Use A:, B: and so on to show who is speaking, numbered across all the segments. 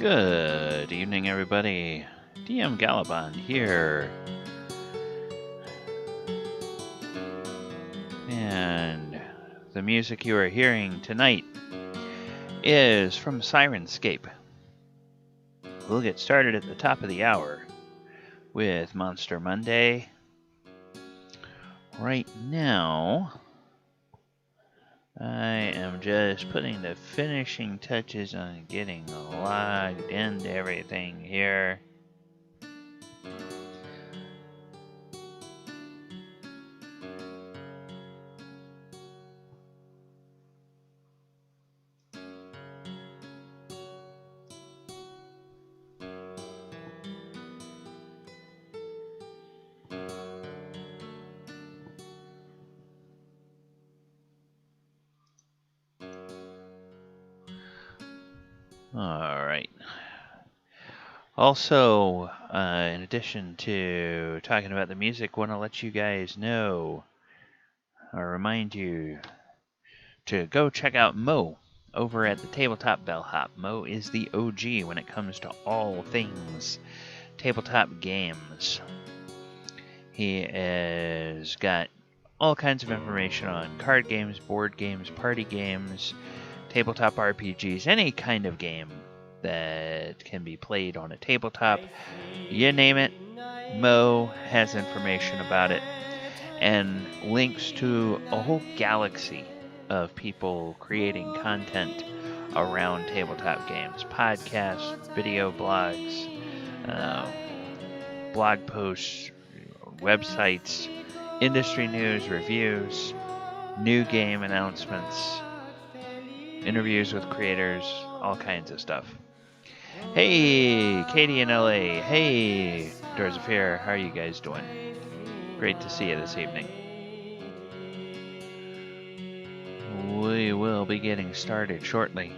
A: Good evening, everybody. DM Galabond here. And the music you are hearing tonight is from Sirenscape. We'll get started at the top of the hour with Monster Monday. Right now, I am just putting the finishing touches on getting logged into everything here. Alright. Also, in addition to talking about the music, want to let you guys know, or remind you, to go check out Mo over at the Tabletop Bellhop. Mo is the OG when it comes to all things tabletop games. He has got all kinds of information on card games, board games, party games, tabletop RPGs, any kind of game that can be played on a tabletop. You name it, Mo has information about it and links to a whole galaxy of people creating content around tabletop games. Podcasts, video blogs, blog posts, websites, industry news, reviews, new game announcements, interviews with creators, all kinds of stuff. Hey, Katie in LA. Hey, Doors of Fear. How are you guys doing? Great to see you this evening. We will be getting started shortly.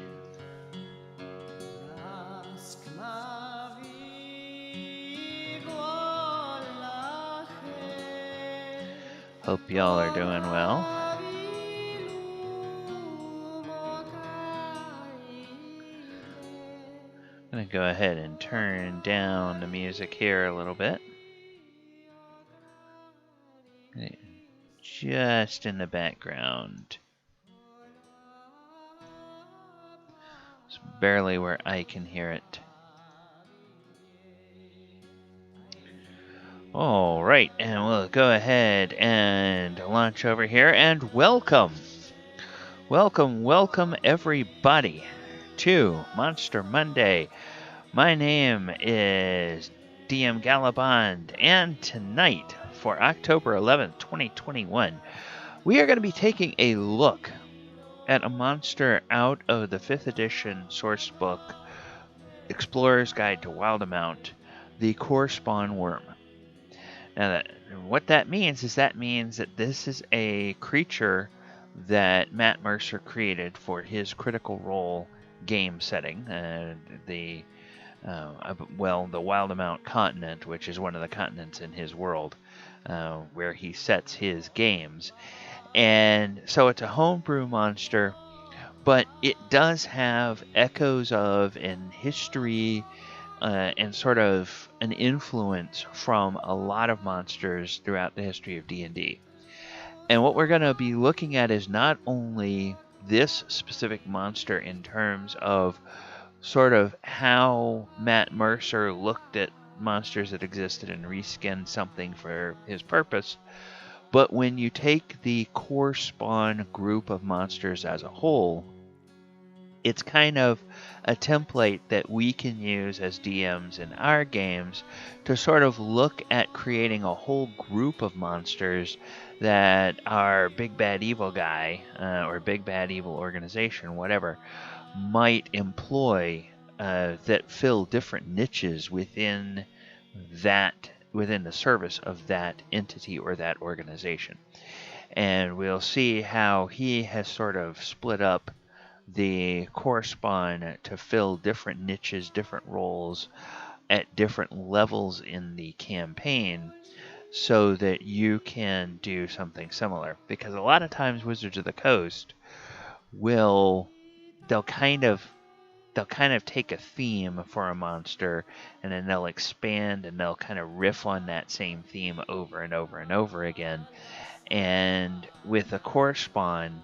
A: Hope y'all are doing well. I'm going to go ahead and turn down the music here a little bit. Just in the background. It's barely where I can hear it. Alright, and we'll go ahead and launch over here, and welcome everybody to Monster Monday. My name is DM Galabond, and tonight, for October 11th, 2021, we are going to be taking a look at a monster out of the 5th edition source book, Explorer's Guide to Wildemount, the Core Spawn Wurm. Now, what that means is that this is a creature that Matt Mercer created for his Critical Role game setting, the Wildemount continent, which is one of the continents in his world, where he sets his games. And so it's a homebrew monster, but it does have echoes of and history and sort of an influence from a lot of monsters throughout the history of D&D. And what we're going to be looking at is not only this specific monster in terms of sort of how Matt Mercer looked at monsters that existed and reskinned something for his purpose, but when you take the core spawn group of monsters as a whole, it's kind of a template that we can use as DMs in our games to sort of look at creating a whole group of monsters that our big bad evil guy or big bad evil organization, whatever, might employ that fill different niches within the service of that entity or that organization. And we'll see how he has sort of split up the core spawn to fill different niches, different roles at different levels in the campaign, so that you can do something similar. Because a lot of times Wizards of the Coast they'll kind of they'll kind of take a theme for a monster, and then they'll expand and they'll kind of riff on that same theme over and over and over again. And with the core spawn,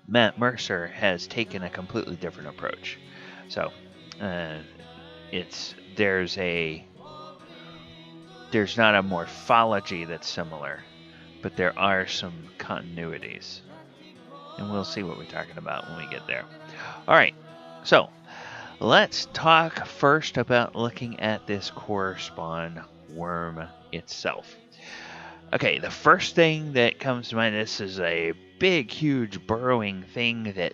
A: Matt Mercer has taken a completely different approach. So there's not a morphology that's similar, but there are some continuities. And we'll see what we're talking about when we get there. All right, so let's talk first about looking at this core spawn worm itself. Okay, the first thing that comes to mind, this is a big, huge burrowing thing that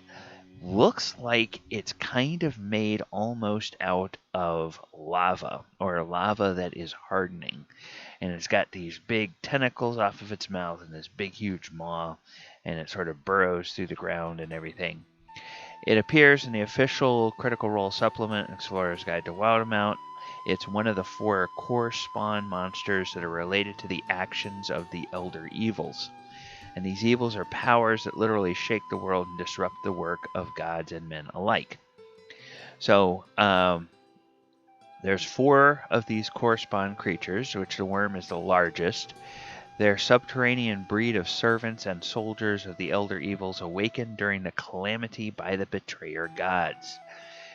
A: looks like it's kind of made almost out of lava, or lava that is hardening. And it's got these big tentacles off of its mouth and this big, huge maw, and it sort of burrows through the ground and everything. It appears in the official Critical Role supplement, Explorer's Guide to Wildemount. It's one of the 4 core spawn monsters that are related to the actions of the Elder Evils. And these evils are powers that literally shake the world and disrupt the work of gods and men alike. So, there's 4 of these core spawn creatures, which the worm is the largest. They're subterranean breed of servants and soldiers of the Elder Evils awakened during the calamity by the betrayer gods.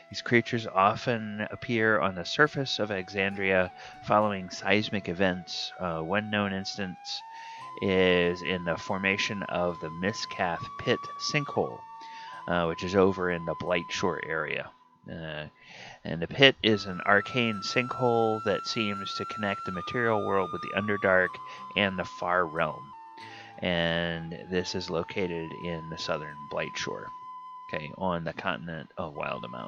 A: These creatures often appear on the surface of Exandria following seismic events. One known instance is in the formation of the Miscath Pit sinkhole, which is over in the Blight Shore area. And the pit is an arcane sinkhole that seems to connect the material world with the Underdark and the Far Realm. And this is located in the southern Blight Shore, okay, on the continent of Wildemount.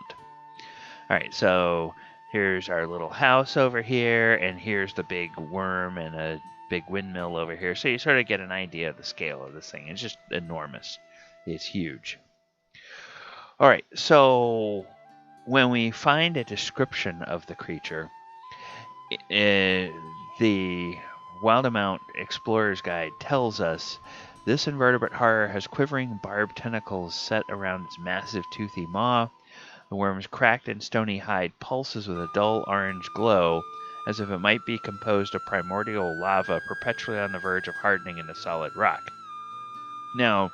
A: Alright, so here's our little house over here, and here's the big worm and a big windmill over here. So you sort of get an idea of the scale of this thing. It's just enormous. It's huge. Alright, so when we find a description of the creature, the Wildemount Explorer's Guide tells us this invertebrate horror has quivering barbed tentacles set around its massive toothy maw. The worm's cracked and stony hide pulses with a dull orange glow, as if it might be composed of primordial lava perpetually on the verge of hardening into solid rock. Now,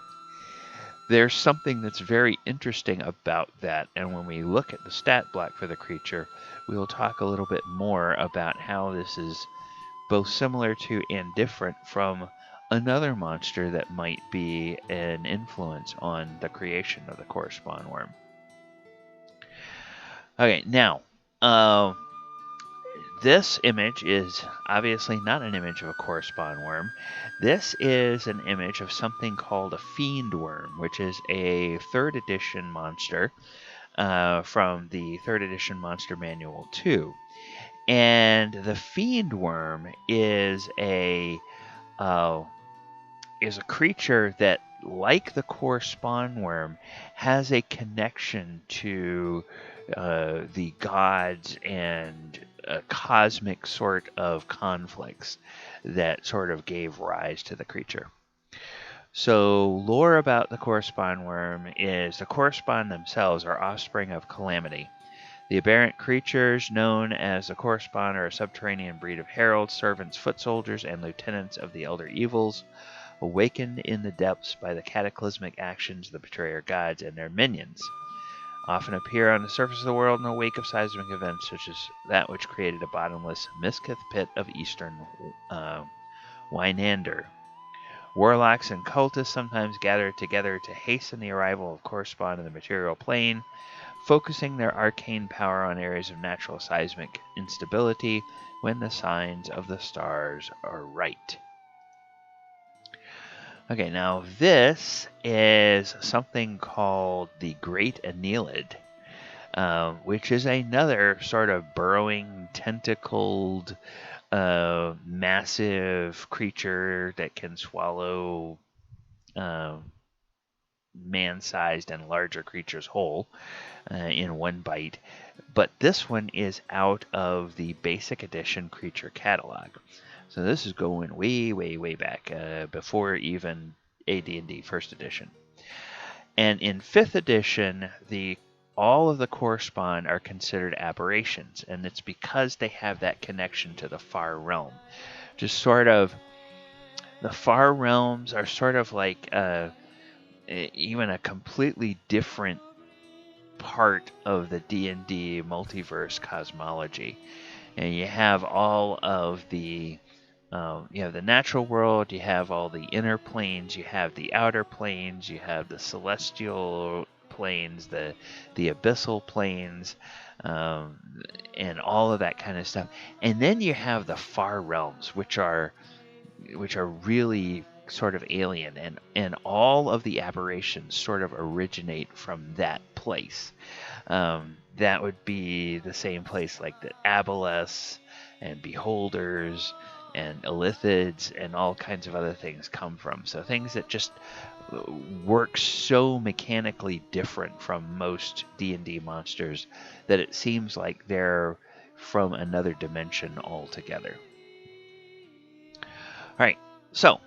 A: there's something that's very interesting about that, and when we look at the stat block for the creature, we will talk a little bit more about how this is both similar to and different from another monster that might be an influence on the creation of the core spawn worm. Okay, now, this image is obviously not an image of a core spawn worm. This is an image of something called a Fiendwurm, which is a 3rd edition monster from the 3rd edition Monster Manual 2. And the Fiendwurm is a creature that, like the core spawn worm, has a connection to the gods and a cosmic sort of conflicts that sort of gave rise to the creature. So, lore about the core spawn worm is the core spawn themselves are offspring of calamity. The aberrant creatures known as the core spawn are a subterranean breed of heralds, servants, foot soldiers, and lieutenants of the Elder Evils, awakened in the depths by the cataclysmic actions of the betrayer gods and their minions. Often appear on the surface of the world in the wake of seismic events, such as that which created a bottomless Miscath pit of eastern Wynander. Warlocks and cultists sometimes gather together to hasten the arrival of core spawn in the material plane, focusing their arcane power on areas of natural seismic instability when the signs of the stars are right. Okay, now this is something called the Great Neothelid, which is another sort of burrowing, tentacled, massive creature that can swallow man-sized and larger creatures whole in one bite. But this one is out of the Basic Edition creature catalog. So this is going way, way, way back, before even AD&D 1st edition. And in 5th edition, the all of the correspond are considered aberrations, and it's because they have that connection to the far realm. Just sort of, the far realms are sort of like even a completely different part of the D&D multiverse cosmology. And you have all of the you have the natural world, you have all the inner planes, you have the outer planes, you have the celestial planes, the abyssal planes, and all of that kind of stuff. And then you have the far realms, which are really sort of alien, and all of the aberrations sort of originate from that place. That would be the same place like the Aboleths and Beholders and Illithids and all kinds of other things come from. So things that just work so mechanically different from most D&D monsters that it seems like they're from another dimension altogether. All right, so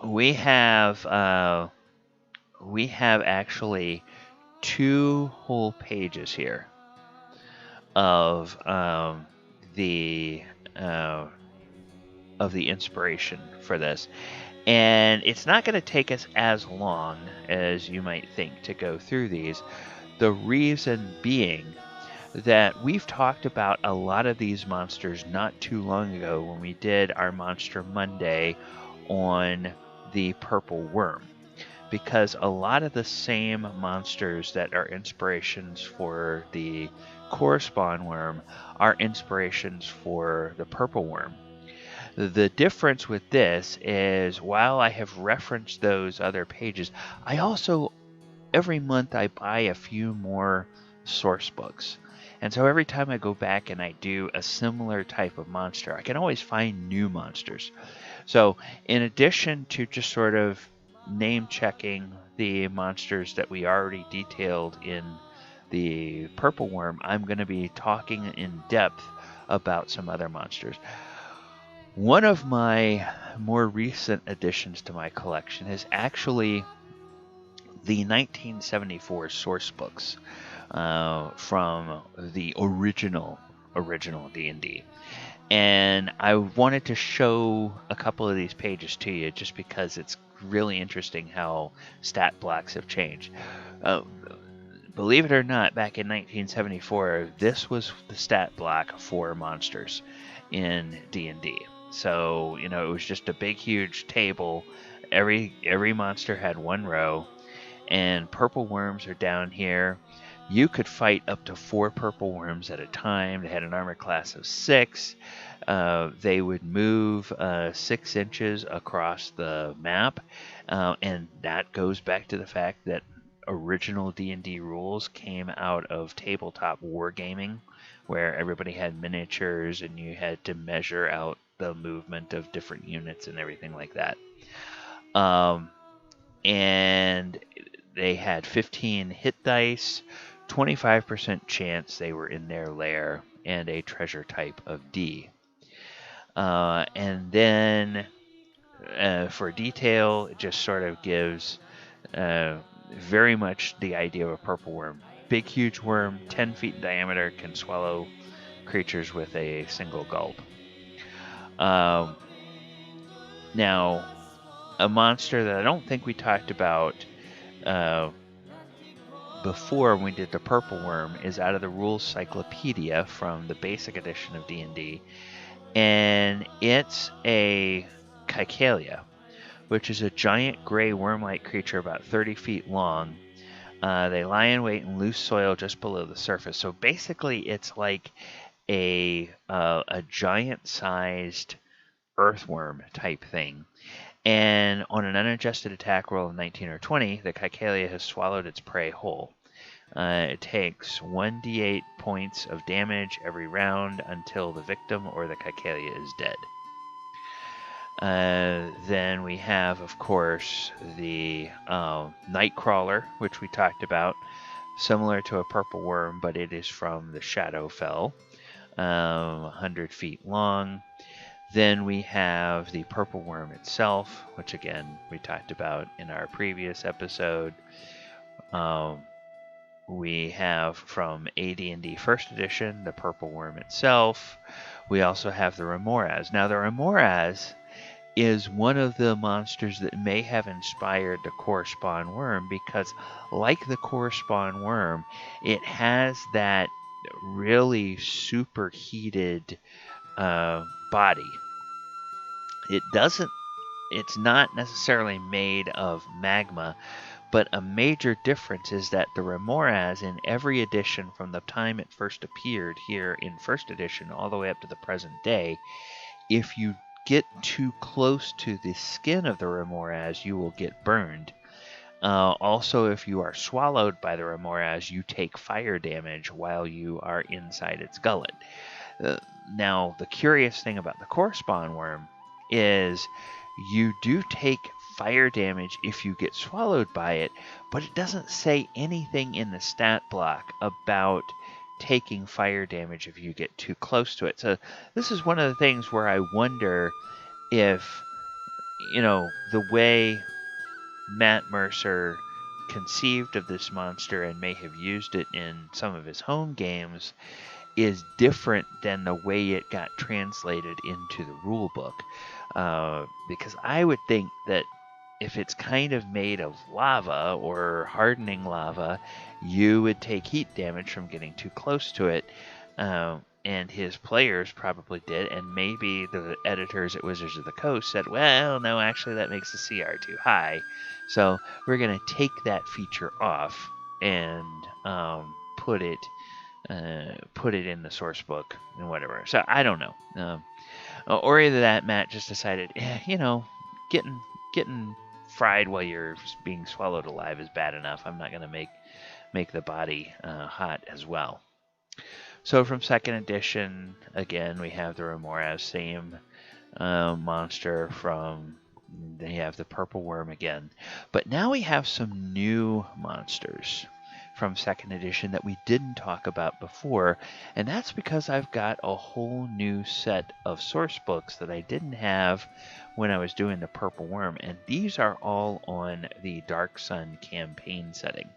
A: we have actually 2 whole pages here of the inspiration for this, and it's not going to take us as long as you might think to go through these. The reason being that we've talked about a lot of these monsters not too long ago when we did our Monster Monday on the Purple Wurm, because a lot of the same monsters that are inspirations for the Correspond Worm are inspirations for the Purple Wurm. The difference with this is, while I have referenced those other pages, I also, every month, I buy a few more source books. And so every time I go back and I do a similar type of monster, I can always find new monsters. So in addition to just sort of name checking the monsters that we already detailed in the Purple Wurm, I'm going to be talking in depth about some other monsters. One of my more recent additions to my collection is actually the 1974 source books from the original D&D. And I wanted to show a couple of these pages to you just because it's really interesting how stat blocks have changed. Believe it or not, back in 1974, this was the stat block for monsters in D&D. So, it was just a big, huge table. Every monster had 1 row, and purple worms are down here. You could fight up to 4 purple worms at a time. They had an armor class of 6. They would move 6 inches across the map, and that goes back to the fact that original D&D rules came out of tabletop wargaming, where everybody had miniatures and you had to measure out the movement of different units and everything like that. And they had 15 hit dice, 25% chance they were in their lair, and a treasure type of D. And then for detail, it just sort of gives very much the idea of a purple worm. Big, huge worm, 10 feet in diameter, can swallow creatures with a single gulp. Now, a monster that I don't think we talked about before when we did the Purple Worm is out of the Rules Cyclopedia from the Basic Edition of D&D, and it's a Caecalia, which is a giant gray worm-like creature about 30 feet long. They lie in wait in loose soil just below the surface. So basically, it's like a giant-sized earthworm type thing. And on an unadjusted attack roll of 19 or 20, the Caecalia has swallowed its prey whole. It takes 1d8 points of damage every round until the victim or the Caecalia is dead. Then we have, of course, the Nightcrawler, which we talked about, similar to a purple worm, but it is from the Shadowfell, 100 feet long. Then we have the purple worm itself, which again we talked about in our previous episode. we have from AD&D First Edition the Purple Worm itself. We also have the Remoraz. Now the Remoraz is one of the monsters that may have inspired the Core Spawn Worm, because like the Core Spawn Worm, it has that really superheated body. It's not necessarily made of magma, but a major difference is that the Remoraz in every edition from the time it first appeared here in First Edition all the way up to the present day, if you get too close to the skin of the Remoraz, you will get burned. Also, if you are swallowed by the Remoraz, you take fire damage while you are inside its gullet. Now, the curious thing about the Core Spawn Worm is you do take fire damage if you get swallowed by it, but it doesn't say anything in the stat block about taking fire damage if you get too close to it. So this is one of the things where I wonder if, the way Matt Mercer conceived of this monster and may have used it in some of his home games is different than the way it got translated into the rule book. Because I would think that if it's kind of made of lava or hardening lava, you would take heat damage from getting too close to it. And his players probably did, and maybe the editors at Wizards of the Coast said, well, no, actually that makes the CR too high. So we're going to take that feature off and put it in the source book and whatever. So I don't know. Or either that, Matt just decided, getting fried while you're being swallowed alive is bad enough. I'm not going to make the body hot as well. So from second edition, again, we have the Remoraz, same monster from... Then you have the Purple Worm again. But now we have some new monsters from second edition that we didn't talk about before, and that's because I've got a whole new set of source books that I didn't have when I was doing the Purple Worm, and these are all on the Dark Sun campaign setting.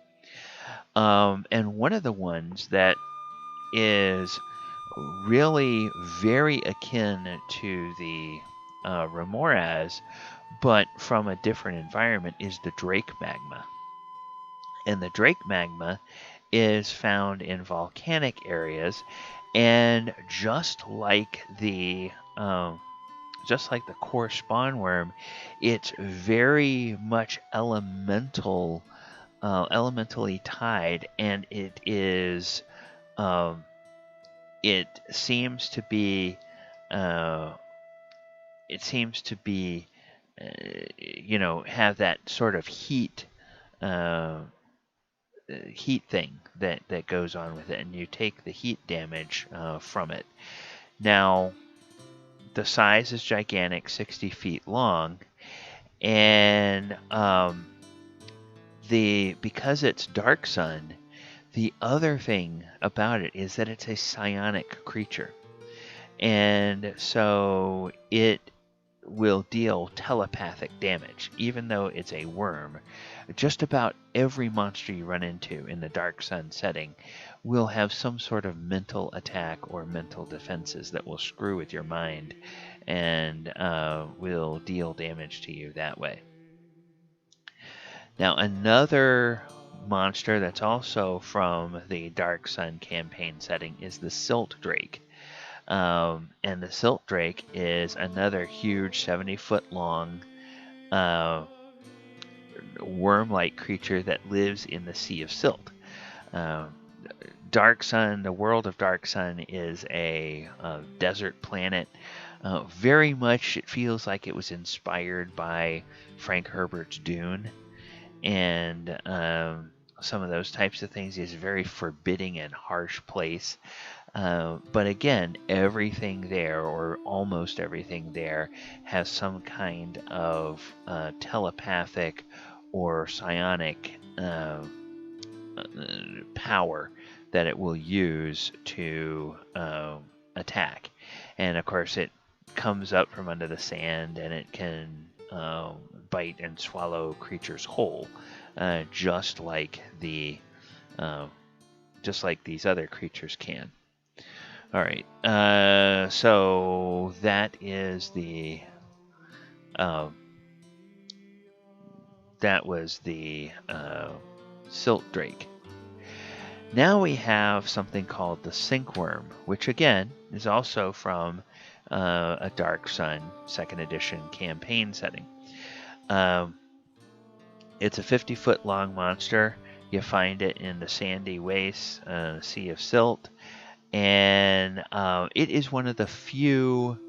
A: And one of the ones that is really very akin to the Remoraz, but from a different environment, is the Drake Magma. And the Drake Magma is found in volcanic areas, and just like the Core Spawn Worm, it's very much elementally tied, and it is it seems to be have that sort of heat thing that goes on with it, and you take the heat damage from it. Now, the size is gigantic, 60 feet long, and because it's Dark Sun, the other thing about it is that it's a psionic creature, and so it will deal telepathic damage, even though it's a worm. Just about every monster you run into in the Dark Sun setting will have some sort of mental attack or mental defenses that will screw with your mind and will deal damage to you that way. Now, another monster that's also from the Dark Sun campaign setting is the Silt Drake. And the Silt Drake is another huge 70-foot long worm-like creature that lives in the Sea of Silt. Dark Sun, the world of Dark Sun, is a desert planet. Very much, it feels like it was inspired by Frank Herbert's Dune, and some of those types of things. It's a very forbidding and harsh place. But again, everything there, or almost everything there, has some kind of telepathic or psionic power that it will use to attack. And of course, it comes up from under the sand, and it can bite and swallow creatures whole, just like the just like these other creatures can. All right, so that is the that was the Silt Drake. Now we have something called the Sinkworm, which again is also from a Dark Sun 2nd edition campaign setting. It's a 50-foot long monster. You find it in the sandy wastes, Sea of Silt, and it is one of the few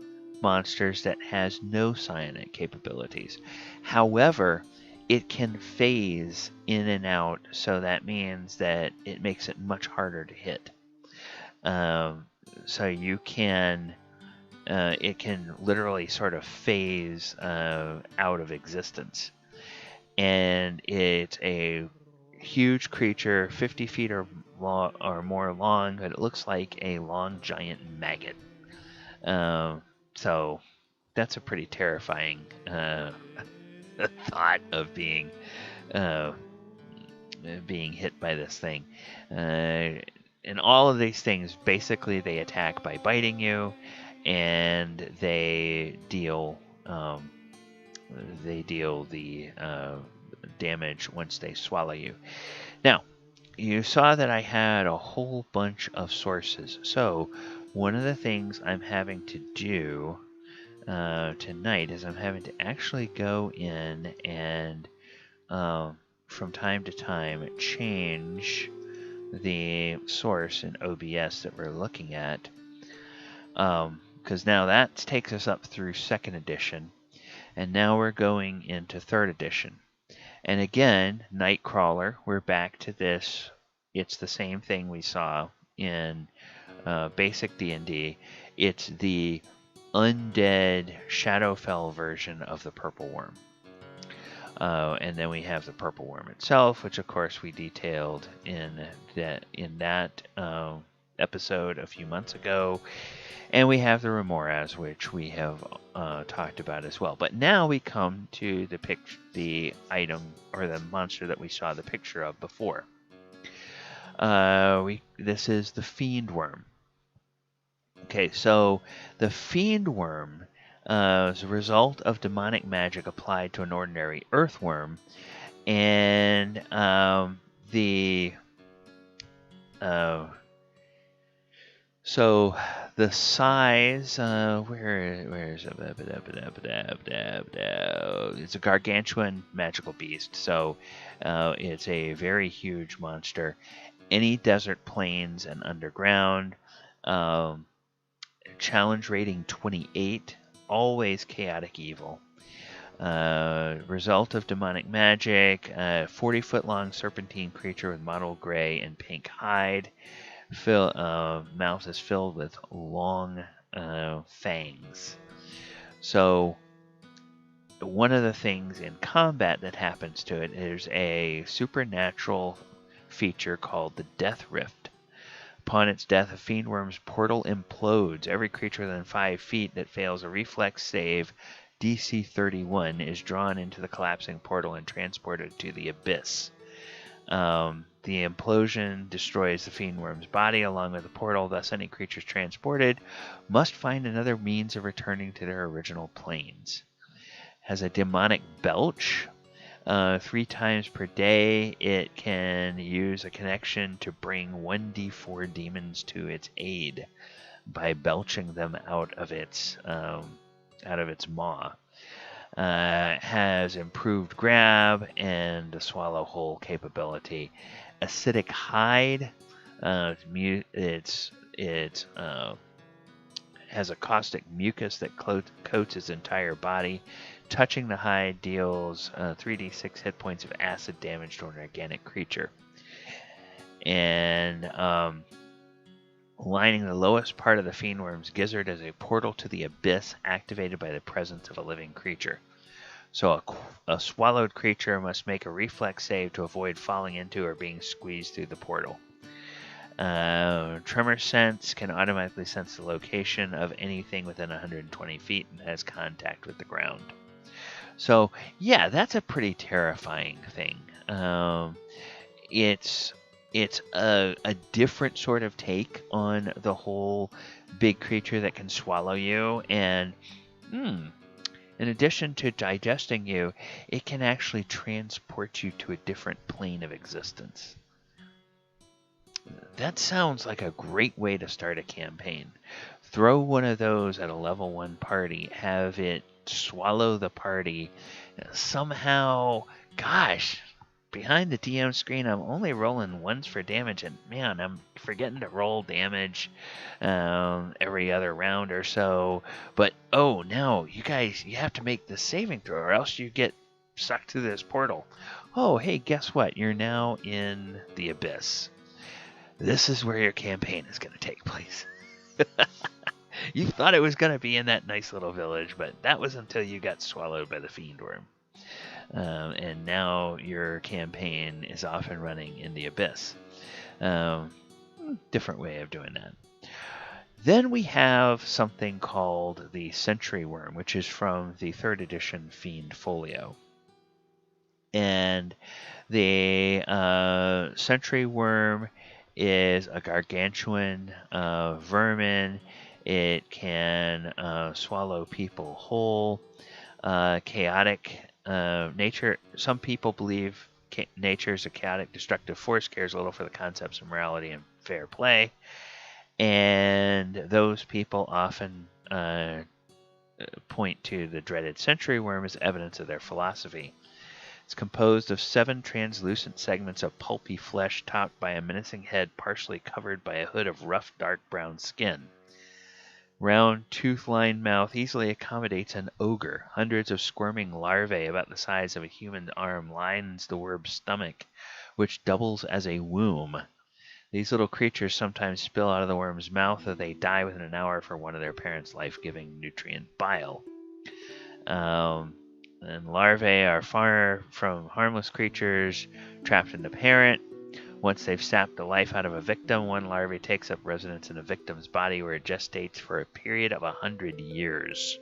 A: monsters that has no psionic capabilities. However, it can phase in and out, so that means that it makes it much harder to hit. So you can, it can literally sort of phase out of existence. And it's a huge creature, 50 feet or more long, but it looks like a long giant maggot. So that's a pretty terrifying thought of being hit by this thing. And all of these things, basically, they attack by biting you, and they deal the damage once they swallow you. Now, you saw that I had a whole bunch of sources. So one of the things I'm having to do tonight is I'm having to actually go in and from time to time change the source in OBS that we're looking at, because now that takes us up through 2nd edition, and now we're going into 3rd edition. And again, Nightcrawler, we're back to this. It's the same thing we saw in Basic D&D. It's the undead Shadowfell version of the Purple Worm. And then we have the Purple Worm itself, which of course we detailed in that episode a few months ago. And we have the Remoras, which we have talked about as well. But now we come to the item or the monster that we saw the picture of before. This is the Fiendwurm. Okay, so the Fiendwurm is a result of demonic magic applied to an ordinary earthworm, and so the size, where is it? It's a gargantuan magical beast, so it's a very huge monster. Any desert plains and underground. Challenge rating 28, always chaotic evil. Result of demonic magic, 40-foot long serpentine creature with mottled gray and pink hide. Mouth is filled with long fangs. So one of the things in combat that happens to it is a supernatural feature called the Death Rift. Upon its death, a Fiendwurm's portal implodes. Every creature within 5 feet that fails a reflex save, DC 31, is drawn into the collapsing portal and transported to the abyss. The implosion destroys the Fiendwurm's body along with the portal, thus any creatures transported must find another means of returning to their original planes. Has a demonic belch. 3 times per day, it can use a connection to bring 1d4 demons to its aid by belching them out of its maw. Has improved grab and the swallow whole capability. Acidic hide. It has a caustic mucus that coats its entire body. Touching the hide deals 3d6 hit points of acid damage to an organic creature. And lining the lowest part of the Fiendwurm's gizzard is a portal to the abyss activated by the presence of a living creature. So a swallowed creature must make a reflex save to avoid falling into or being squeezed through the portal. Tremor sense can automatically sense the location of anything within 120 feet and has contact with the ground. So, yeah, that's a pretty terrifying thing. It's it's a different sort of take on the whole big creature that can swallow you. And in addition to digesting you, it can actually transport you to a different plane of existence. That sounds like a great way to start a campaign. Throw one of those at a level 1 party, have it swallow the party. Somehow, gosh, behind the DM screen, I'm only rolling ones for damage, and man, I'm forgetting to roll damage every other round or so. But oh no, you guys, you have to make the saving throw, or else you get sucked through this portal. Oh, hey, guess what? You're now in the abyss. This is where your campaign is going to take place. You thought it was going to be in that nice little village, but that was until you got swallowed by the Fiendwurm. And now your campaign is off and running in the abyss. Different way of doing that. Then we have something called the Sentry Worm, which is from the 3rd edition Fiend Folio. And the Sentry Worm is a gargantuan vermin. It can swallow people whole. Chaotic nature. Some people believe nature is a chaotic, destructive force, cares little for the concepts of morality and fair play. And those people often point to the dreaded Sentry Worm as evidence of their philosophy. It's composed of 7 translucent segments of pulpy flesh topped by a menacing head partially covered by a hood of rough dark brown skin. Round, tooth-lined mouth easily accommodates an ogre. Hundreds of squirming larvae about the size of a human arm lines the worm's stomach, which doubles as a womb. These little creatures sometimes spill out of the worm's mouth, or they die within an hour for one of their parents' life-giving nutrient bile. And larvae are far from harmless creatures trapped in the parent. Once they've sapped the life out of a victim, one larvae takes up residence in a victim's body where it gestates for a period of 100 years.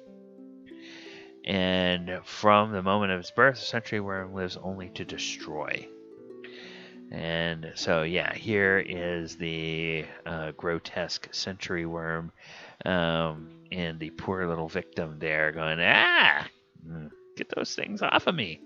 A: And from the moment of its birth, the Sentry Worm lives only to destroy. And so, yeah, here is the grotesque Sentry Worm, and the poor little victim there going, get those things off of me.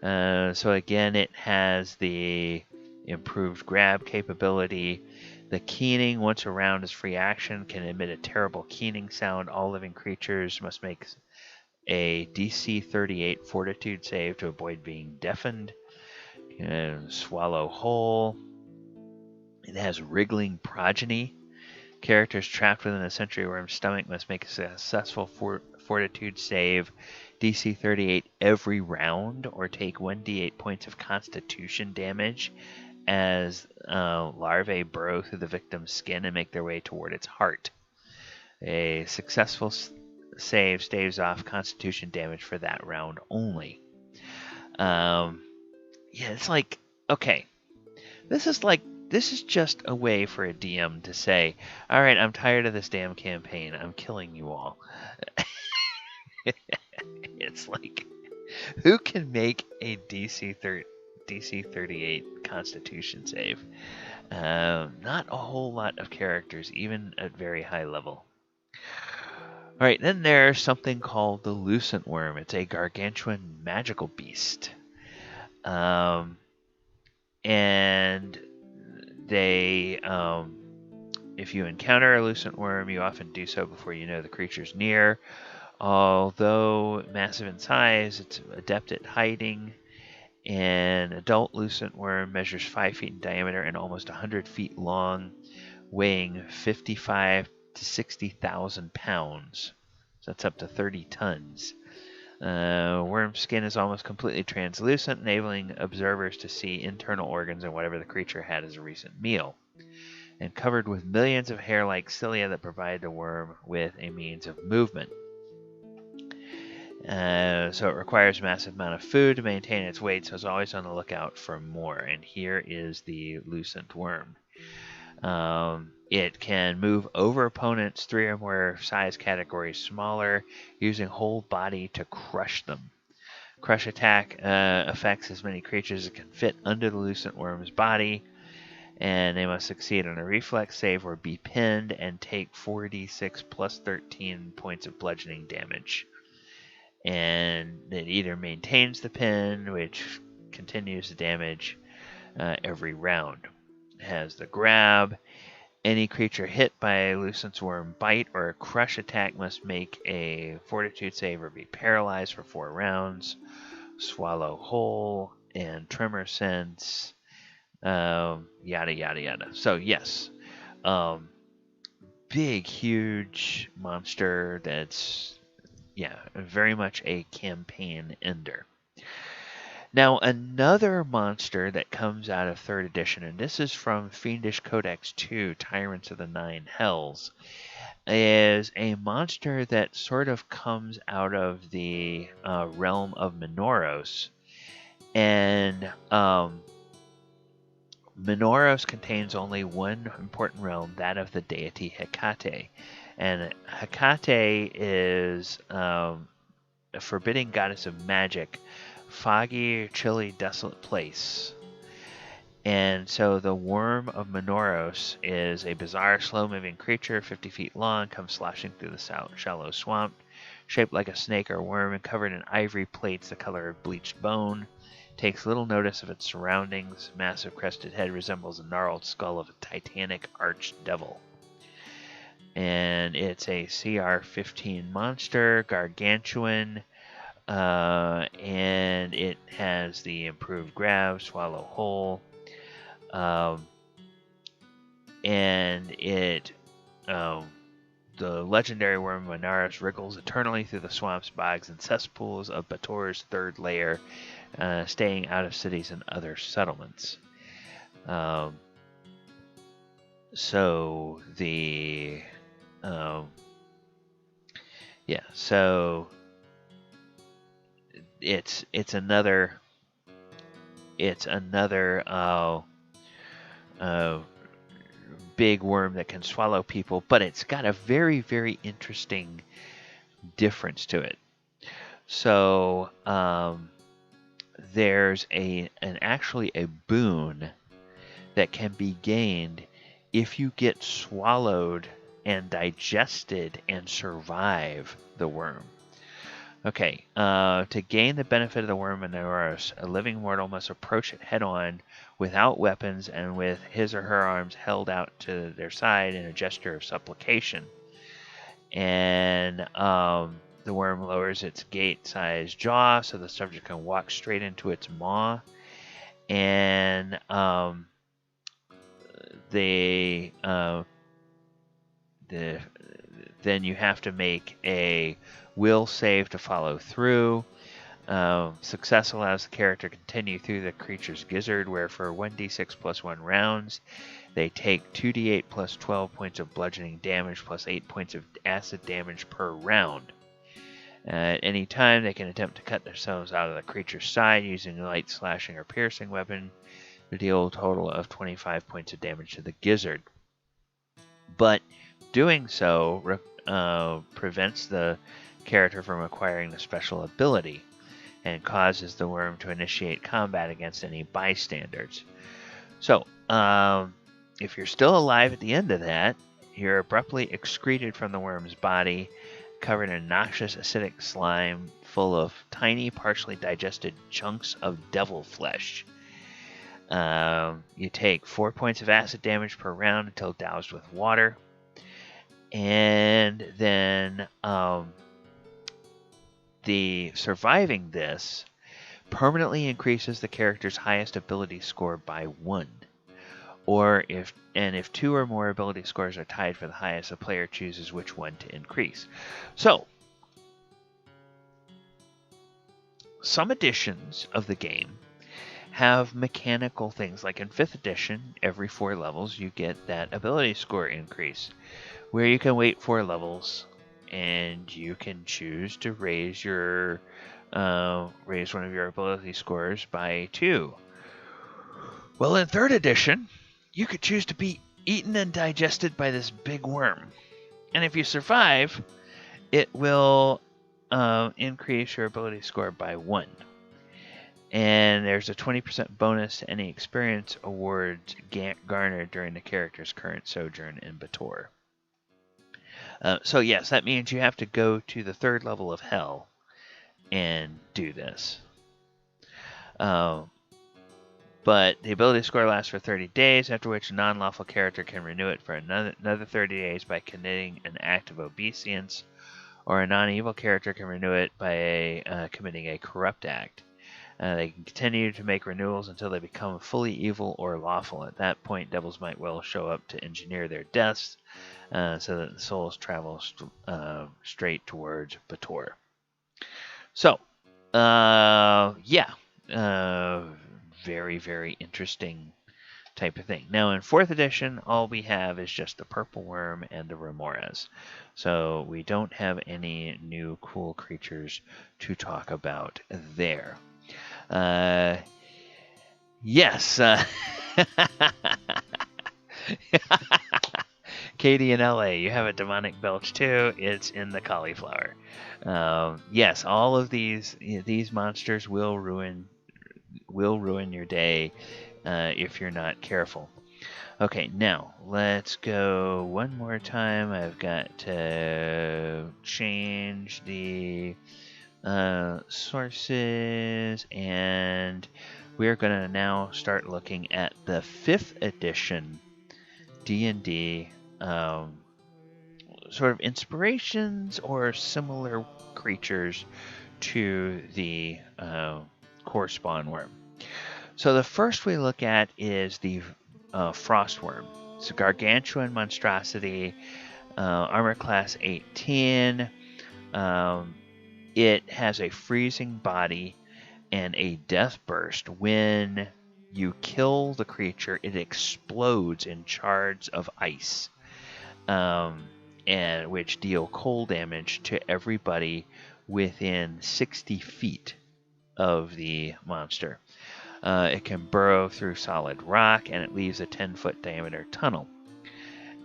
A: So again, it has the improved grab capability. The keening, once around, is free action, can emit a terrible keening sound. All living creatures must make a DC 38 fortitude save to avoid being deafened. And swallow whole. It has wriggling progeny. Characters trapped within the Sentry Worm's stomach must make a successful fortitude save DC 38 every round, or take 1d8 points of constitution damage as larvae burrow through the victim's skin and make their way toward its heart. A successful save staves off constitution damage for that round only. Yeah, it's like, okay, this is just a way for a DM to say, all right, I'm tired of this damn campaign. I'm killing you all. It's like, who can make a DC 38 Constitution save? Not a whole lot of characters, even at very high level. All right, then there's something called the Lucent Worm. It's a gargantuan magical beast. And they, if you encounter a Lucent Worm, you often do so before you know the creature's near. Although massive in size, it's adept at hiding. An adult Lucent Worm measures 5 feet in diameter and almost 100 feet long, weighing 55 to 60,000 pounds. So that's up to 30 tons. Worm skin is almost completely translucent, enabling observers to see internal organs and whatever the creature had as a recent meal. And covered with millions of hair-like cilia that provide the worm with a means of movement. So it requires a massive amount of food to maintain its weight, so it's always on the lookout for more. And here is the Lucent Worm. It can move over opponents 3 or more size categories smaller, using whole body to crush them. Crush attack affects as many creatures as can fit under the Lucent Worm's body. and they must succeed on a reflex save or be pinned and take 4d6 plus 13 points of bludgeoning damage. And it either maintains the pin, which continues the damage every round. It has the grab. Any creature hit by a Lucent Worm bite or a crush attack must make a fortitude save or be paralyzed for 4 rounds. Swallow whole and tremor sense, yada yada yada. So yes, big huge monster that's very much a campaign ender. Now, another monster that comes out of 3rd edition, and this is from Fiendish Codex 2, Tyrants of the Nine Hells, is a monster that sort of comes out of the realm of Minauros. And Minauros contains only one important realm, that of the deity Hecate. And Hecate is a forbidding goddess of magic, foggy, chilly, desolate place. And so the Wurm of Minauros is a bizarre, slow-moving creature, 50 feet long, comes sloshing through the shallow swamp, shaped like a snake or worm and covered in ivory plates the color of bleached bone. Takes little notice of its surroundings. Massive crested head resembles the gnarled skull of a titanic archdevil. And it's a CR 15 monster, gargantuan, and it has the improved grab, swallow whole, and it, the legendary worm Minauros wriggles eternally through the swamps, bogs, and cesspools of Bator's 3rd layer, staying out of cities and other settlements. So the so it's another big worm that can swallow people, but it's got a very, very interesting difference to it. So there's actually a boon that can be gained if you get swallowed and digested and survive the worm. Okay, to gain the benefit of the worm Minauros, a living mortal must approach it head-on without weapons and with his or her arms held out to their side in a gesture of supplication. And the worm lowers its gate-sized jaw so the subject can walk straight into its maw. And then you have to make a will save to follow through. Success allows the character to continue through the creature's gizzard, where for 1d6 plus 1 rounds, they take 2d8 plus 12 points of bludgeoning damage plus 8 points of acid damage per round. At any time, they can attempt to cut themselves out of the creature's side using a light slashing or piercing weapon to deal a total of 25 points of damage to the gizzard. But doing so prevents the character from acquiring the special ability and causes the worm to initiate combat against any bystanders. So, if you're still alive at the end of that, you're abruptly excreted from the worm's body, covered in noxious acidic slime full of tiny, partially digested chunks of devil flesh. You take 4 points of acid damage per round until doused with water. And then the surviving this permanently increases the character's highest ability score by 1. Or if 2 or more ability scores are tied for the highest, the player chooses which one to increase. So, some editions of the game have mechanical things, like in 5th edition, every 4 levels you get that ability score increase, where you can wait 4 levels and you can choose to raise one of your ability scores by 2. Well, in 3rd edition, you could choose to be eaten and digested by this big worm, and if you survive, it will increase your ability score by 1. And there's a 20% bonus to any experience awards garnered during the character's current sojourn in Bator. So yes, that means you have to go to the 3rd level of Hell and do this. But the ability score lasts for 30 days, after which a non-lawful character can renew it for another 30 days by committing an act of obeisance, or a non-evil character can renew it by committing a corrupt act. They can continue to make renewals until they become fully evil or lawful. At that point, devils might well show up to engineer their deaths, so that the souls travel straight towards Bator. So, yeah, very, very interesting type of thing. Now, in 4th edition, all we have is just the Purple Worm and the Remoras. So we don't have any new cool creatures to talk about there. Yes. Katie in LA, you have a demonic belch too. It's in the cauliflower. Yes, all of these monsters will ruin your day if you're not careful. Okay, now let's go one more time. I've got to change the sources, and we're going to now start looking at the 5th edition D&D sort of inspirations or similar creatures to the core spawn worm. So the first we look at is the frost worm. It's a gargantuan monstrosity, armor class 18. It has a freezing body and a death burst. When you kill the creature, it explodes in shards of ice, and which deal cold damage to everybody within 60 feet of the monster. It can burrow through solid rock, and it leaves a 10-foot diameter tunnel.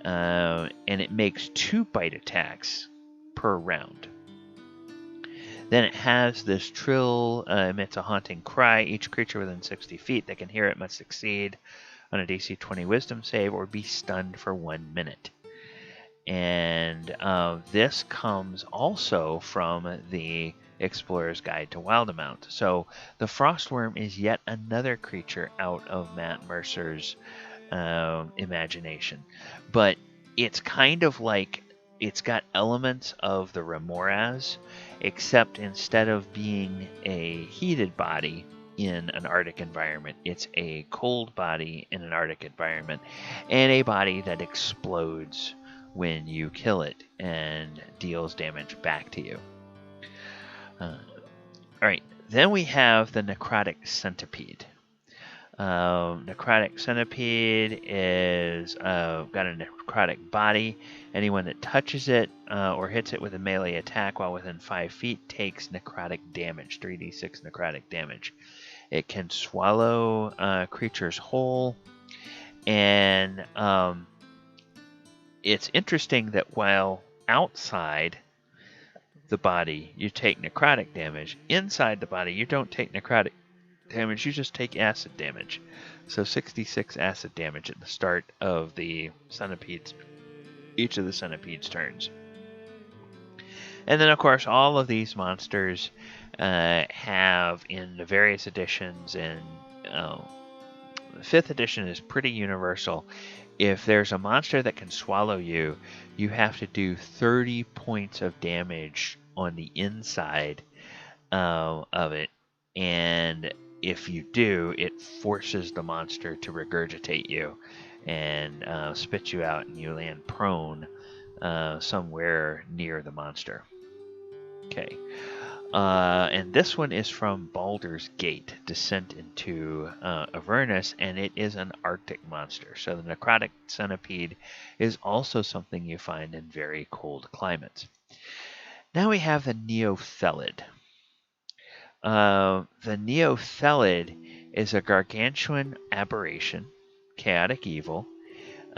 A: And it makes 2 bite attacks per round. Then it has this trill, emits a haunting cry. Each creature within 60 feet that can hear it must succeed on a DC 20 wisdom save or be stunned for 1 minute. And this comes also from the Explorer's Guide to Wildemount. So the Frostworm is yet another creature out of Matt Mercer's imagination. But it's kind of like, it's got elements of the Remoras, except instead of being a heated body in an Arctic environment, it's a cold body in an Arctic environment, and a body that explodes when you kill it and deals damage back to you. Alright, then we have the Necrotic Centipede. Necrotic Centipede is got a necrotic body. Anyone that touches it or hits it with a melee attack while within 5 feet takes necrotic damage, 3d6 necrotic damage. It can swallow creatures whole, and it's interesting that while outside the body you take necrotic damage, inside the body you don't take necrotic damage, you just take acid damage. So 66 acid damage at the start of the centipede's, each of the centipede's turns. And then of course all of these monsters have, in the various editions, and the 5th edition is pretty universal. If there's a monster that can swallow you, you have to do 30 points of damage on the inside of it, and if you do, it forces the monster to regurgitate you and spit you out, and you land prone somewhere near the monster. Okay. And this one is from Baldur's Gate, Descent into Avernus, and it is an Arctic monster. So the Necrotic Centipede is also something you find in very cold climates. Now we have the Neothelid. The Neothelid is a gargantuan aberration, chaotic evil.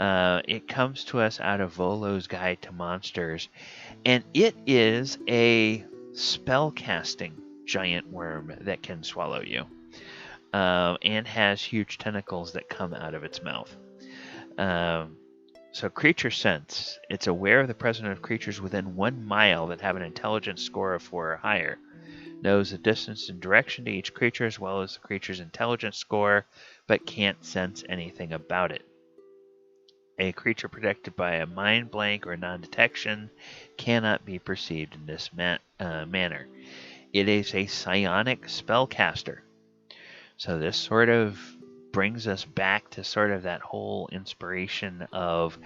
A: It comes to us out of Volo's Guide to Monsters, and it is a spellcasting giant worm that can swallow you. and has huge tentacles that come out of its mouth. So creature sense. It's aware of the presence of creatures within 1 mile that have an intelligence score of 4 or higher. Knows the distance and direction to each creature as well as the creature's intelligence score, but can't sense anything about it. A creature protected by a mind blank or non-detection cannot be perceived in this manner. It is a psionic spellcaster. So this sort of brings us back to sort of that whole inspiration of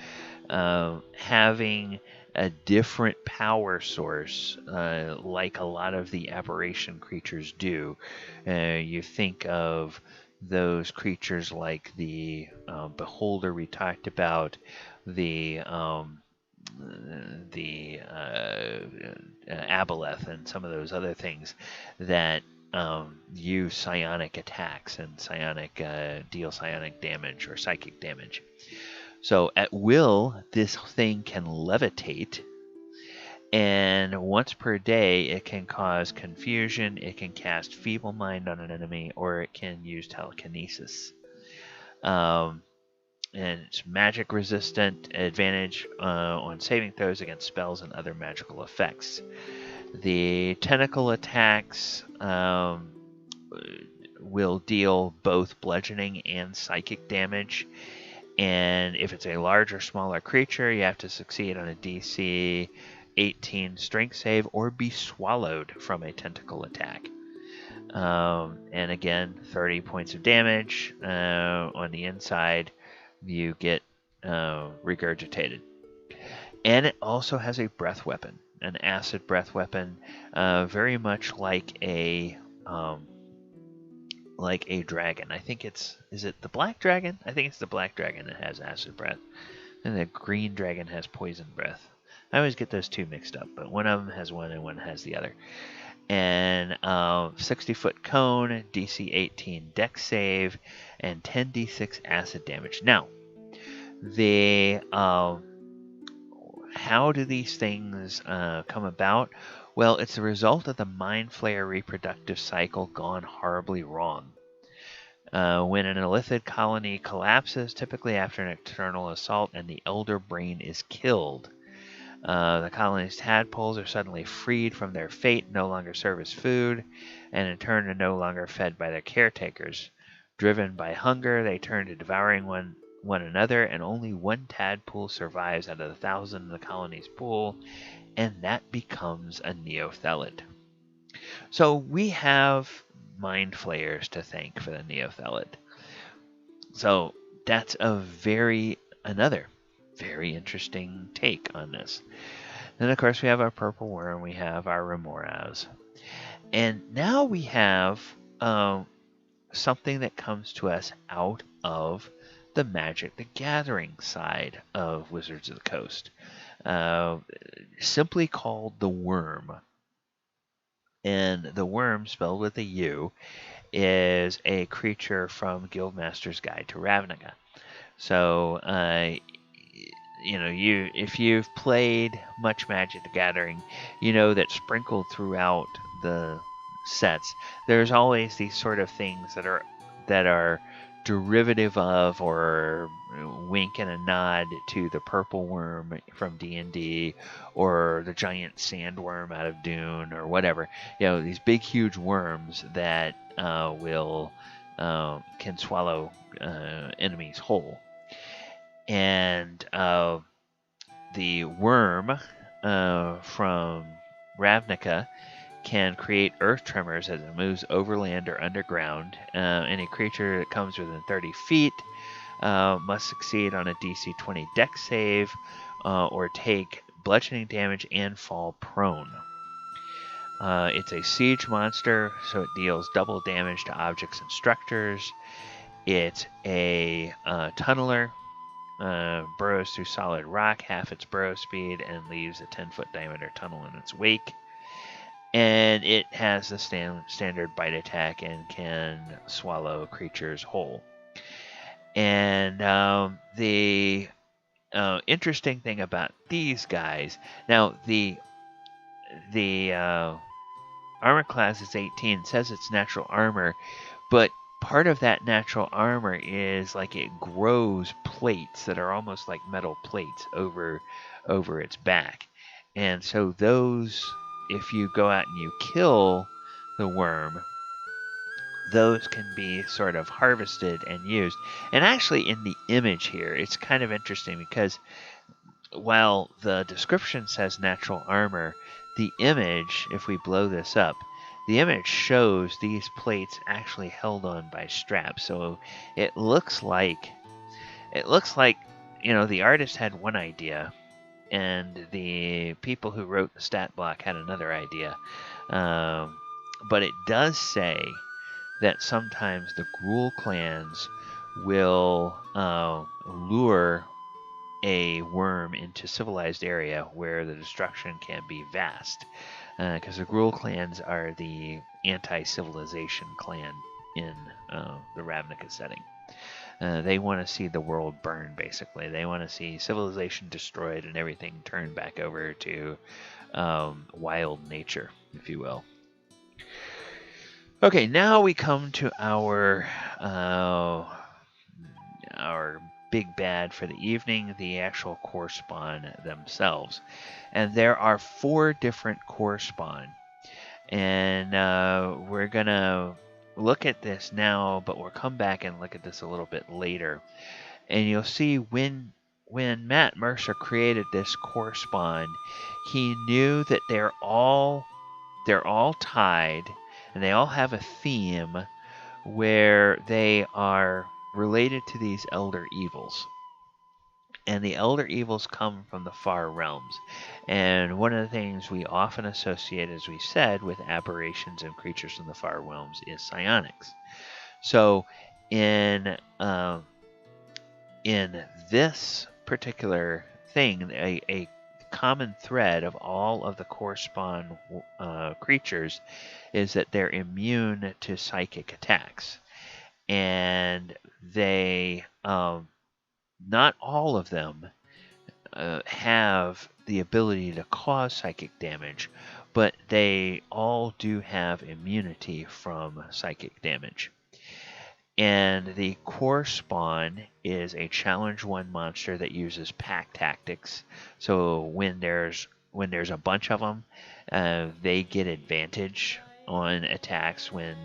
A: having a different power source, like a lot of the aberration creatures do. You think of those creatures like the Beholder we talked about, the Aboleth, and some of those other things that use psionic attacks and deal psionic damage or psychic damage. So at will, this thing can levitate, and once per day it can cause confusion, it can cast Feeble Mind on an enemy, or it can use telekinesis. And it's magic resistant, advantage on saving throws against spells and other magical effects. The tentacle attacks will deal both bludgeoning and psychic damage. And if it's a large or smaller creature, you have to succeed on a DC 18 strength save or be swallowed from a tentacle attack. And again, 30 points of damage. On the inside, you get regurgitated. And it also has a breath weapon, an acid breath weapon, very much like a dragon. I think is it the black dragon? I think it's the black dragon that has acid breath, and the green dragon has poison breath. I always get those two mixed up, but one of them has one and one has the other. And 60-foot cone, DC 18 dex save, and 10d6 acid damage. Now, how do these things come about? Well, it's the result of the Mind Flayer reproductive cycle gone horribly wrong. When an Neothelid colony collapses, typically after an external assault, and the elder brain is killed, the colony's tadpoles are suddenly freed from their fate, no longer serve as food, and in turn are no longer fed by their caretakers. Driven by hunger, they turn to devouring one another, and only one tadpole survives out of the 1,000 in the colony's pool, and that becomes a Neothelid. So we have Mind Flayers to thank for the Neothelid. So that's another very interesting take on this. Then, of course, we have our Purple Worm, we have our Remoras. And now we have something that comes to us out of the Magic the Gathering side of Wizards of the Coast, simply called the Wurm. And the Wurm, spelled with a U, is a creature from Guildmaster's Guide to Ravnica. So, if you've played much Magic the Gathering, you know that sprinkled throughout the sets, there's always these sort of things that are derivative of, or wink and a nod to, the Purple Worm from D&D, or the giant sandworm out of Dune, or whatever. These big, huge worms that can swallow enemies whole. And the worm from Ravnica can create earth tremors as it moves overland or underground. Any creature that comes within 30 feet must succeed on a DC 20 dex save, or take bludgeoning damage and fall prone. It's a siege monster, so it deals double damage to objects and structures. It's a tunneler. Burrows through solid rock, half its burrow speed, and leaves a 10-foot diameter tunnel in its wake. And it has the standard bite attack and can swallow creatures whole. And the interesting thing about these guys, now the armor class is 18, says it's natural armor, but part of that natural armor is like it grows plates that are almost like metal plates over its back. And so those, if you go out and you kill the worm, those can be sort of harvested and used. And actually in the image here, it's kind of interesting because while the description says natural armor, the image, if we blow this up, the image shows these plates actually held on by straps. So it looks like, you know, the artist had one idea and the people who wrote the stat block had another idea. But it does say that sometimes the Gruul clans will lure a worm into civilized area where the destruction can be vast. Because the Gruul clans are the anti-civilization clan in the Ravnica setting. They want to see the world burn, basically. They want to see civilization destroyed and everything turned back over to wild nature, if you will. Okay, now we come to our big bad for the evening, the actual core spawn themselves. And there are 4 different core spawn. And we're going to look at this now, but we'll come back and look at this a little bit later. And you'll see when Matt Mercer created this core spawn, he knew that they're all tied, and they all have a theme where they are related to these elder evils. And the elder evils come from the far realms. And one of the things we often associate, as we said, with aberrations and creatures from the far realms is psionics. So in this particular thing, a common thread of all of the core spawn creatures is that they're immune to psychic attacks. And they, not all of them have the ability to cause psychic damage, but they all do have immunity from psychic damage. And the core spawn is a challenge 1 monster that uses pack tactics. So when there's a bunch of them, they get advantage on attacks when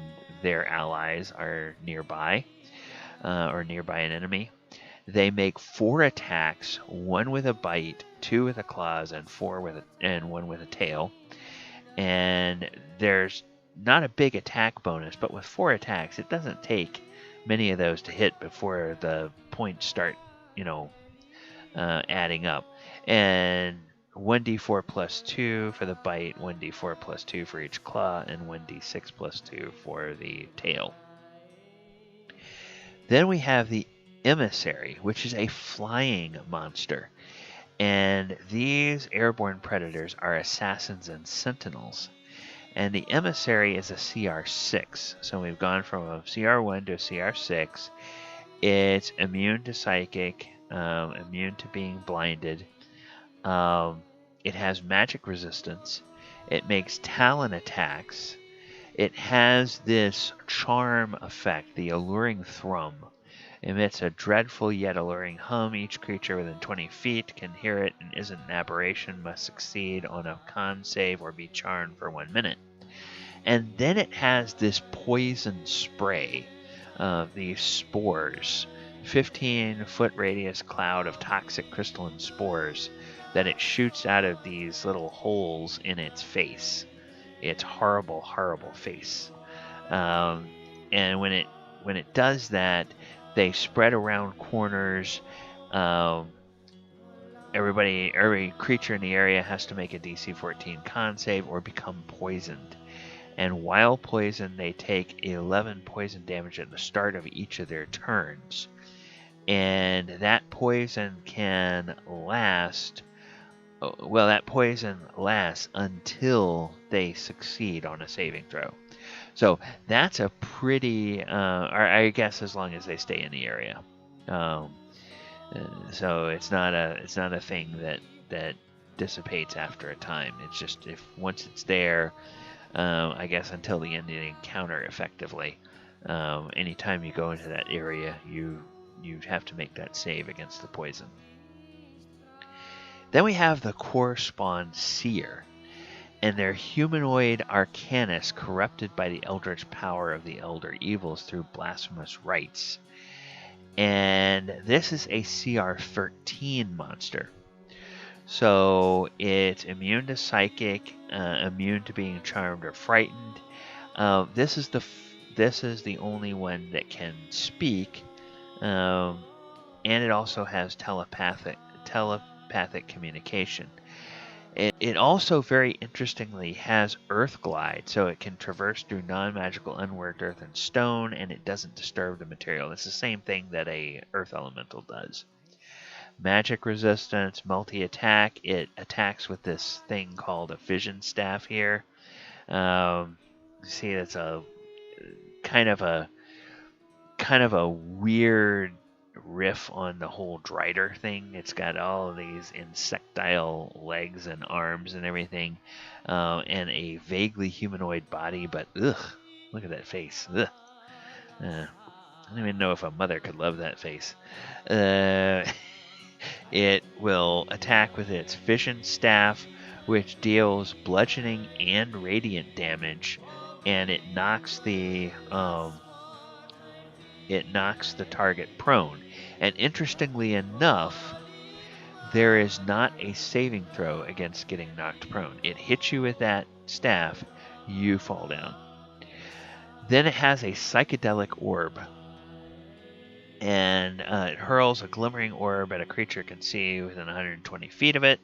A: their allies are nearby or nearby an enemy. They make 4 attacks, 1 with a bite, 2 with a claws, and 1 with a tail. And there's not a big attack bonus, but with 4 attacks, it doesn't take many of those to hit before the points start, adding up. And 1d4 plus 2 for the bite, 1d4 plus 2 for each claw, and 1d6 plus 2 for the tail. Then we have the Emissary, which is a flying monster. And these airborne predators are assassins and sentinels. And the Emissary is a CR6. So we've gone from a CR1 to a CR6. It's immune to psychic, immune to being blinded. It has magic resistance. It makes talon attacks. It has this charm effect, the alluring thrum. Emits a dreadful yet alluring hum. Each creature within 20 feet can hear it and isn't an aberration, must succeed on a con save or be charmed for 1 minute. And then it has this poison spray, these spores, 15-foot radius cloud of toxic crystalline spores that it shoots out of these little holes in its face. Its horrible, horrible face. And when it does that, they spread around corners. Every creature in the area has to make a DC 14 con save or become poisoned. And while poisoned, they take 11 poison damage at the start of each of their turns. And that poison can last. Well, that poison lasts until they succeed on a saving throw. So that's a pretty, or I guess as long as they stay in the area. So it's not a thing that dissipates after a time. It's just once it's there, I guess until the end of the encounter, effectively, Anytime you go into that area, you have to make that save against the poison. Then we have the core spawn Seer, and their humanoid arcanist corrupted by the eldritch power of the elder evils through blasphemous rites. And this is a CR 13 monster. So it's immune to psychic, immune to being charmed or frightened. This is the only one that can speak, and it also has telepathic communication. It also, very interestingly, has Earth Glide, so it can traverse through non-magical unworked earth and stone, and it doesn't disturb the material. It's the same thing that a Earth Elemental does. Magic resistance, multi-attack. It attacks with this thing called a Vision Staff here. See, it's a kind of a weird riff on the whole Drider thing. It's got all of these insectile legs and arms and everything, and a vaguely humanoid body, but ugh, look at that face. Ugh. I don't even know if a mother could love that face. It will attack with its Vision Staff, which deals bludgeoning and radiant damage, and it knocks the target prone. And interestingly enough, there is not a saving throw against getting knocked prone. It hits you with that staff, you fall down. Then it has a psychedelic orb, and it hurls a glimmering orb at a creature it can see within 120 feet of it.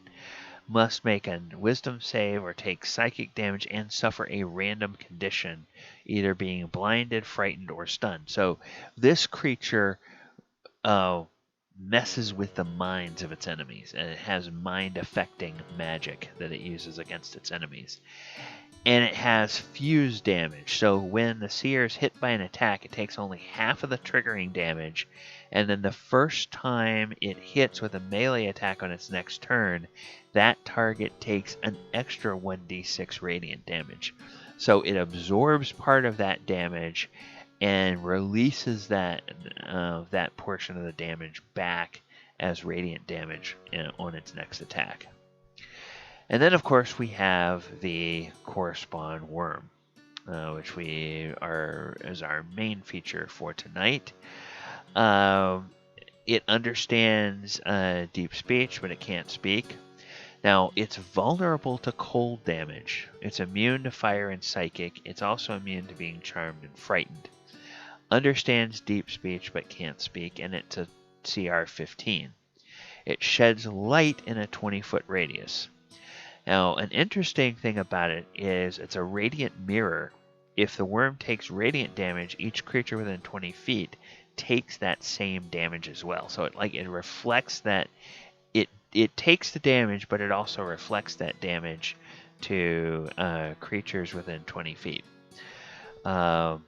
A: Must make a wisdom save or take psychic damage and suffer a random condition, either being blinded, frightened, or stunned. So this creature messes with the minds of its enemies, and it has mind-affecting magic that it uses against its enemies. And it has fuse damage, so when the Seer is hit by an attack, it takes only half of the triggering damage, and then the first time it hits with a melee attack on its next turn, that target takes an extra 1d6 radiant damage. So it absorbs part of that damage and releases that portion of the damage back as radiant damage on its next attack. And then, of course, we have the Correspond Wurm, which is our main feature for tonight. It understands deep speech, but it can't speak. Now, it's vulnerable to cold damage. It's immune to fire and psychic. It's also immune to being charmed and frightened. Understands deep speech, but can't speak, and it's a CR 15. It sheds light in a 20-foot radius. Now, an interesting thing about it is it's a radiant mirror. If the worm takes radiant damage, each creature within 20 feet takes that same damage as well. So it reflects that it takes the damage, but it also reflects that damage to creatures within 20 feet. So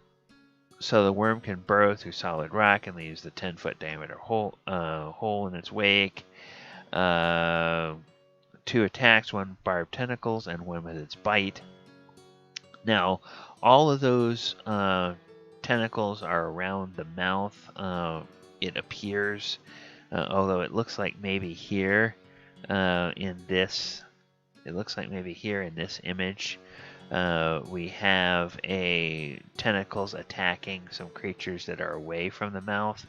A: the worm can burrow through solid rock and leaves the 10-foot diameter hole in its wake. 2 attacks, 1 barbed tentacles, and 1 with its bite. Now, all of those tentacles are around the mouth. It appears, although it looks like maybe here in this image, we have tentacles attacking some creatures that are away from the mouth.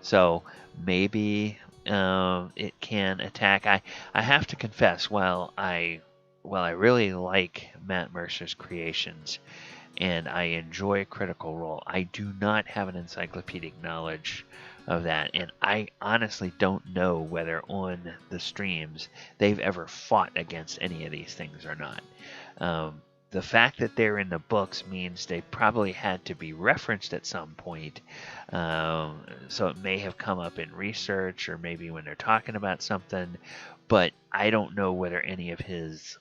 A: So maybe it can attack. I have to confess, while I really like Matt Mercer's creations and I enjoy Critical Role, I do not have an encyclopedic knowledge of that, and I honestly don't know whether on the streams they've ever fought against any of these things or not. The fact that they're in the books means they probably had to be referenced at some point, so it may have come up in research or maybe when they're talking about something, but I don't know whether any of his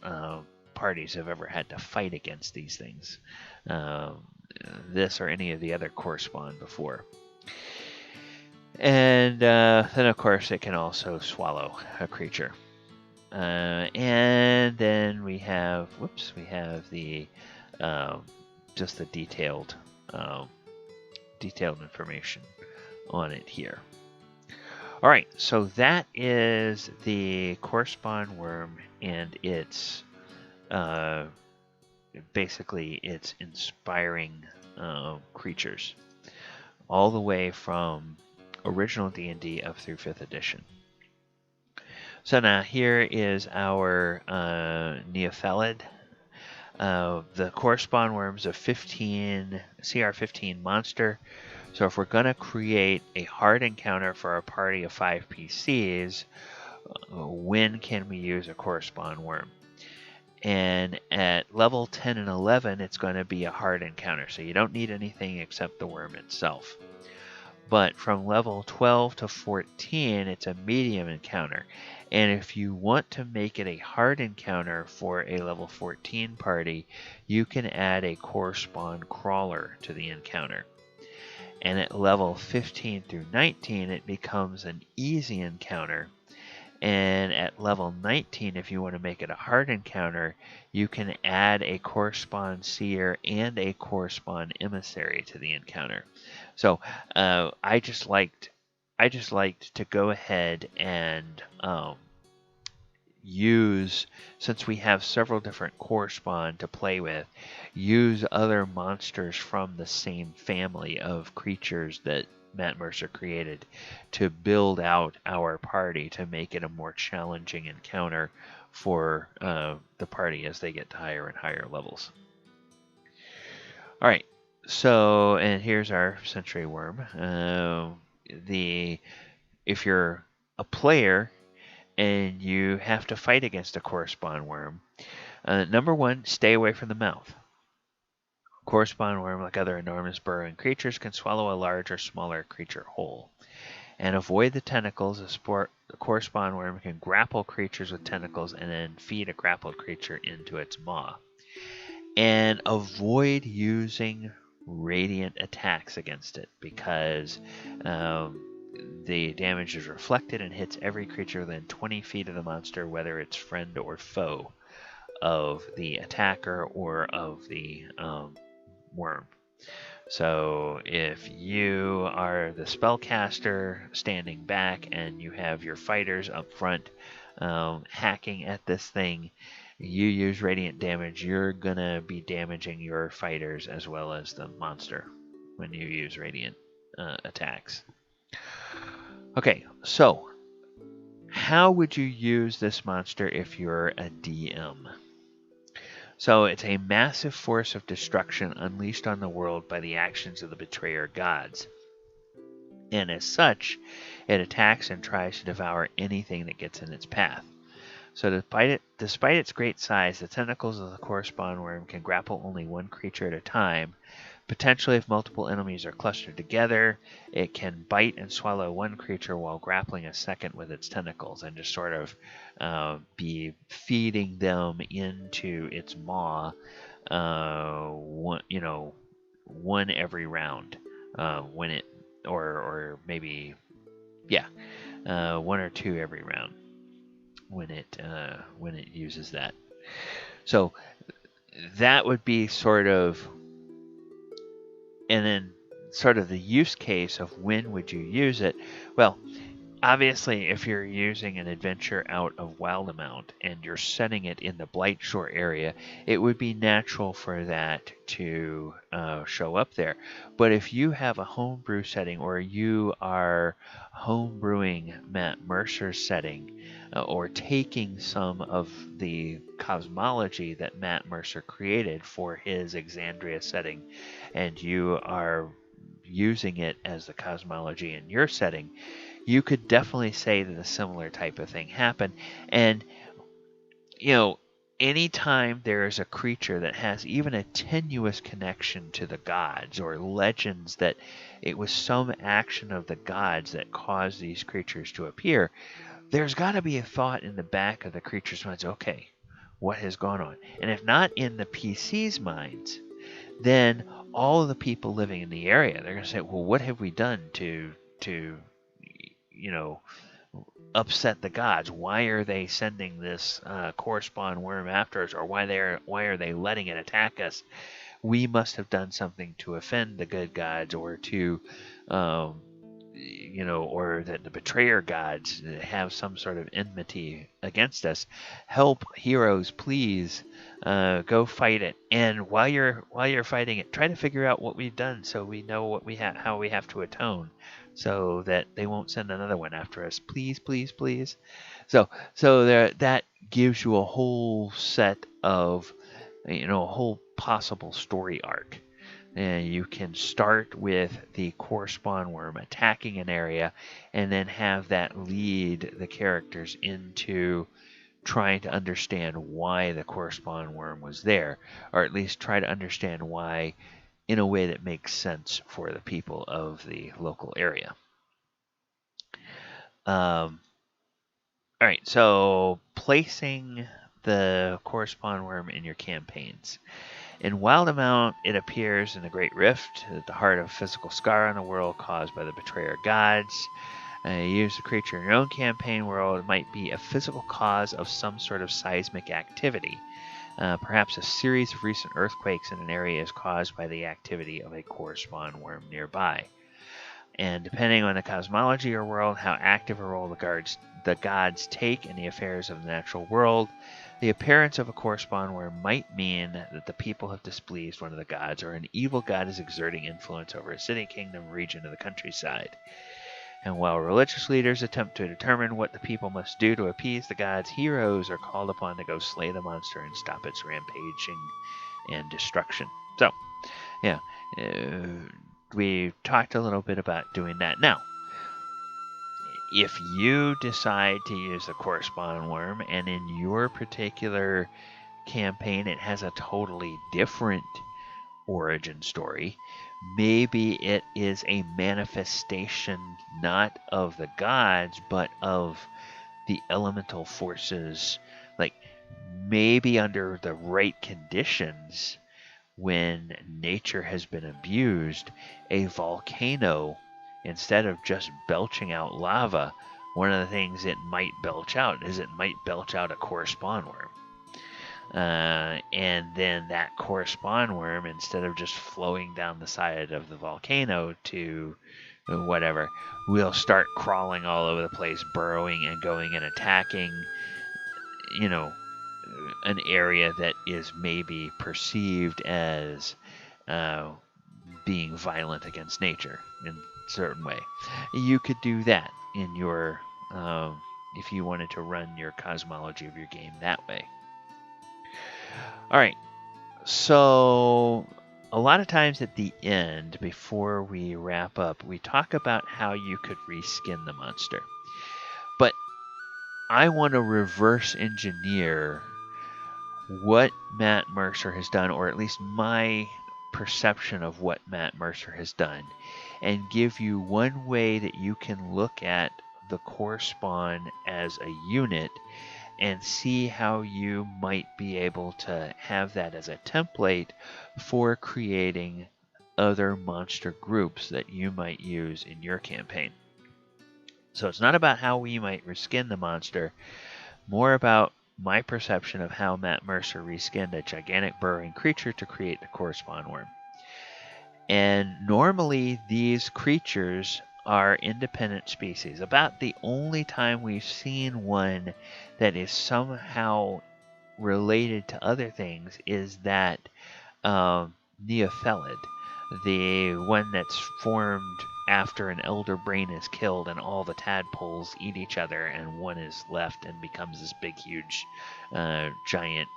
A: parties have ever had to fight against these things, this or any of the other Correspond before. And then, of course, it can also swallow a creature. And then we have the just the detailed detailed information on it here. All right, so that is the Correspond Worm and its basically its inspiring creatures, all the way from original D&D up through 5th edition. So now here is our Neothelid. The Correspond Worm's a 15 CR 15 monster. So if we're going to create a hard encounter for a party of 5 PCs, when can we use a Correspond Worm? And at level 10 and 11, it's going to be a hard encounter. So you don't need anything except the worm itself. But from level 12 to 14, it's a medium encounter. And if you want to make it a hard encounter for a level 14 party, you can add a Correspond Crawler to the encounter. And at level 15 through 19, it becomes an easy encounter. And at level 19, if you want to make it a hard encounter, you can add a Correspond Seer and a Correspond Emissary to the encounter. So I just liked to go ahead and use, since we have several different Correspond to play with, use other monsters from the same family of creatures that Matt Mercer created to build out our party to make it a more challenging encounter for the party as they get to higher and higher levels. All right, so and here's our Century Worm. If you're a player and you have to fight against a Correspond Worm, number one, stay away from the mouth. Correspond Worm, like other enormous burrowing creatures, can swallow a large or smaller creature whole. And avoid the tentacles. The Correspond Worm can grapple creatures with tentacles and then feed a grappled creature into its maw. And avoid using radiant attacks against it, because the damage is reflected and hits every creature within 20 feet of the monster, whether it's friend or foe of the attacker or of the worm. So if you are the spellcaster standing back and you have your fighters up front hacking at this thing, you use radiant damage, you're gonna be damaging your fighters as well as the monster when you use radiant attacks. Okay, so how would you use this monster if you're a DM? So it's a massive force of destruction unleashed on the world by the actions of the betrayer gods. And as such, it attacks and tries to devour anything that gets in its path. So despite its great size, the tentacles of the Correspond Worm can grapple only one creature at a time. Potentially, if multiple enemies are clustered together, it can bite and swallow one creature while grappling a second with its tentacles, and just sort of be feeding them into its maw, one every round, when it, or maybe, one or two every round when it uses that. So that would be sort of. And then sort of the use case of when would you use it? Well, obviously, if you're using an adventure out of Wildemount and you're setting it in the Blightshore area, it would be natural for that to show up there. But if you have a homebrew setting, or you are homebrewing Matt Mercer's setting, or taking some of the cosmology that Matt Mercer created for his Exandria setting, and you are using it as the cosmology in your setting, you could definitely say that a similar type of thing happened. And, anytime there is a creature that has even a tenuous connection to the gods, or legends that it was some action of the gods that caused these creatures to appear, there's got to be a thought in the back of the creature's minds, okay, what has gone on? And if not in the PC's minds, then all of the people living in the area, they're going to say, well, what have we done to upset the gods? Why are they sending this Correspond Worm after us, or why are they letting it attack us? we must have done something to offend the good gods, or to, or that the betrayer gods have some sort of enmity against us. Help, heroes, please, go fight it. And while you're fighting it, try to figure out what we've done, so we know what how we have to atone, so that they won't send another one after us. Please, please, please. So that gives you a whole set of, a whole possible story arc. And you can start with the core spawn worm attacking an area, and then have that lead the characters into trying to understand why the core spawn worm was there, or at least try to understand why in a way that makes sense for the people of the local area. All right, so placing the core spawn worm in your campaigns. In Wildemount, it appears in the Great Rift, at the heart of a physical scar on the world caused by the betrayer gods. Use the creature in your own campaign world. It might be a physical cause of some sort of seismic activity. Perhaps a series of recent earthquakes in an area is caused by the activity of a core spawn worm nearby. And depending on the cosmology of your world, how active a role the gods take in the affairs of the natural world, the appearance of a core spawn worm might mean that the people have displeased one of the gods, or an evil god is exerting influence over a city, kingdom, region of the countryside. And while religious leaders attempt to determine what the people must do to appease the gods, heroes are called upon to go slay the monster and stop its rampaging and destruction. So, yeah, we talked a little bit about doing that. Now, if you decide to use the core spawn worm, and in your particular campaign it has a totally different origin story, maybe it is a manifestation not of the gods, but of the elemental forces. Like, maybe under the right conditions, when nature has been abused, a volcano, instead of just belching out lava, one of the things it might belch out is it might belch out a core spawn worm. And then that core spawn worm, instead of just flowing down the side of the volcano to whatever, will start crawling all over the place, burrowing and going and attacking, an area that is maybe perceived as being violent against nature in a certain way. You could do that in your, if you wanted to run your cosmology of your game that way. All right, so a lot of times at the end, before we wrap up, we talk about how you could reskin the monster. But I want to reverse engineer what Matt Mercer has done, or at least my perception of what Matt Mercer has done, and give you one way that you can look at the core spawn as a unit and see how you might be able to have that as a template for creating other monster groups that you might use in your campaign. So it's not about how we might reskin the monster, more about my perception of how Matt Mercer reskinned a gigantic burrowing creature to create the core spawn worm. And normally these creatures are independent species. About the only time we've seen one that is somehow related to other things is that Neothelid, the one that's formed after an elder brain is killed and all the tadpoles eat each other and one is left and becomes this big, huge, giant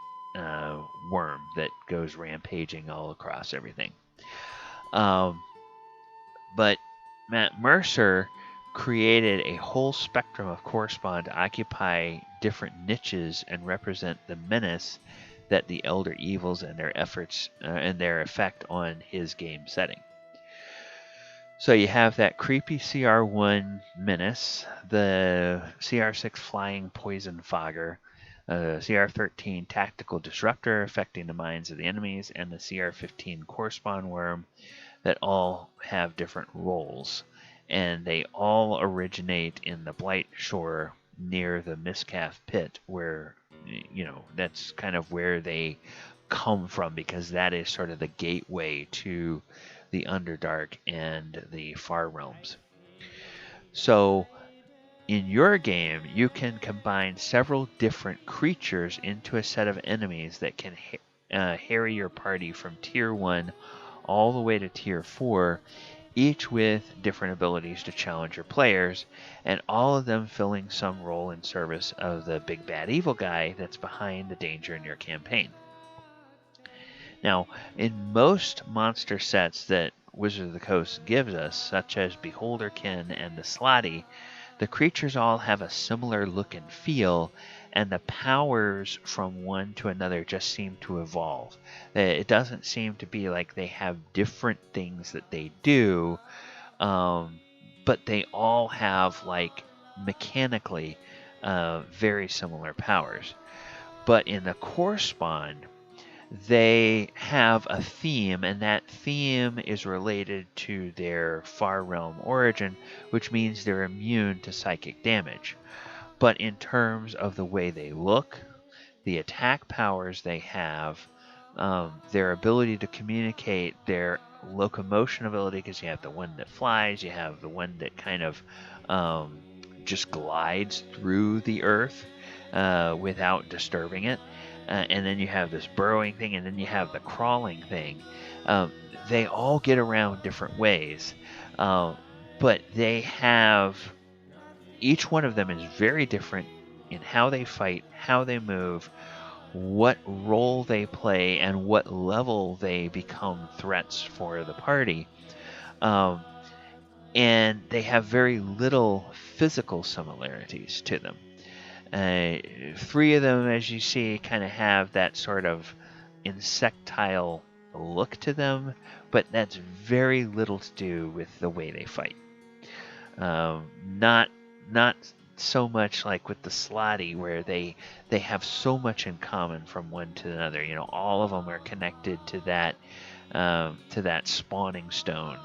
A: worm that goes rampaging all across everything. But Matt Mercer created a whole spectrum of core spawn to occupy different niches and represent the menace that the elder evils and their efforts and their effect on his game setting. So you have that creepy CR1 menace, the CR6 flying poison fogger, CR13 tactical disruptor affecting the minds of the enemies, and the CR15 core spawn worm that all have different roles. And they all originate in the Blight Shore near the Miscalf Pit, where, that's kind of where they come from, because that is sort of the gateway to the Underdark and the Far Realms. So in your game, you can combine several different creatures into a set of enemies that can harry your party from Tier 1 all the way to Tier 4, each with different abilities to challenge your players, and all of them filling some role in service of the big bad evil guy that's behind the danger in your campaign. Now, in most monster sets that Wizards of the Coast gives us, such as Beholderkin and the Slotty, the creatures all have a similar look and feel, and the powers from one to another just seem to evolve. It doesn't seem to be like they have different things that they do, but they all have, like, mechanically very similar powers. But in the core spawn, they have a theme, and that theme is related to their Far Realm origin, which means they're immune to psychic damage. But in terms of the way they look, the attack powers they have, their ability to communicate, their locomotion ability, because you have the one that flies, you have the one that kind of just glides through the earth without disturbing it. And then you have this burrowing thing, and then you have the crawling thing. They all get around different ways, but they have, each one of them is very different in how they fight, how they move, what role they play, and what level they become threats for the party. And they have very little physical similarities to them. 3 of them, as you see, kind of have that sort of insectile look to them, but that's very little to do with the way they fight. Not so much like with the Slotty, where they have so much in common from one to another. You know, all of them are connected to that spawning stone.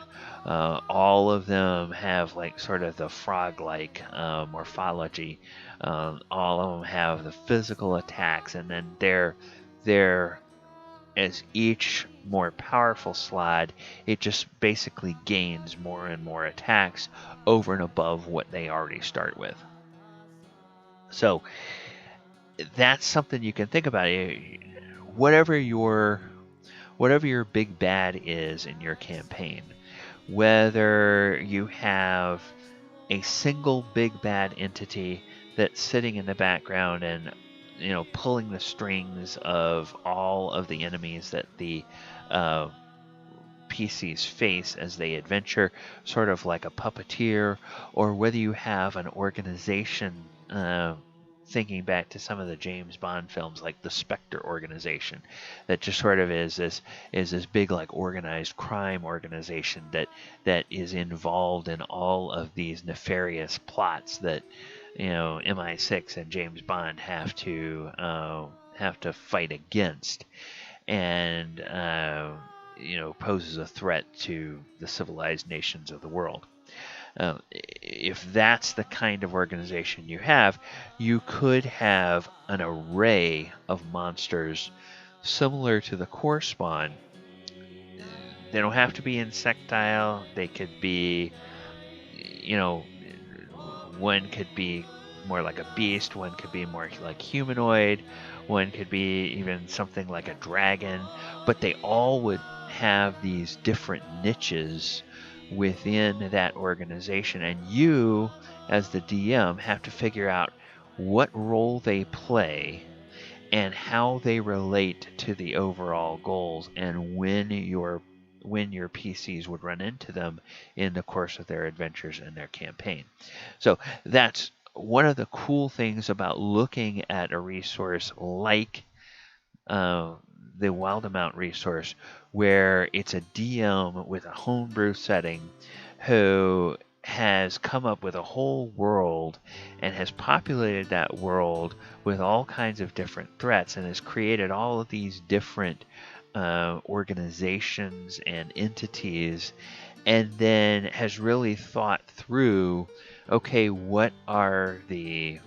A: All of them have, like, sort of the frog-like morphology. All of them have the physical attacks, and then they're as each more powerful slot, it just basically gains more and more attacks over and above what they already start with. So that's something you can think about. Whatever your big bad is in your campaign, whether you have a single big bad entity that's sitting in the background and, you know, pulling the strings of all of the enemies that the PCs face as they adventure, sort of like a puppeteer, or whether you have an organization, thinking back to some of the James Bond films, like the Spectre organization, that just sort of is this big, like, organized crime organization that is involved in all of these nefarious plots that, you know, MI6 and James Bond have to fight against, and you know, poses a threat to the civilized nations of the world. If that's the kind of organization you have, you could have an array of monsters similar to the core spawn. They don't have to be insectile. They could be, you know, one could be more like a beast, one could be more like humanoid, one could be even something like a dragon, but they all would have these different niches within that organization, and you, as the DM, have to figure out what role they play and how they relate to the overall goals, and when your PCs would run into them in the course of their adventures and their campaign. So that's one of the cool things about looking at a resource like the Wildemount resource, where it's a DM with a homebrew setting who has come up with a whole world and has populated that world with all kinds of different threats, and has created all of these different organizations and entities, and then has really thought through, okay, what are the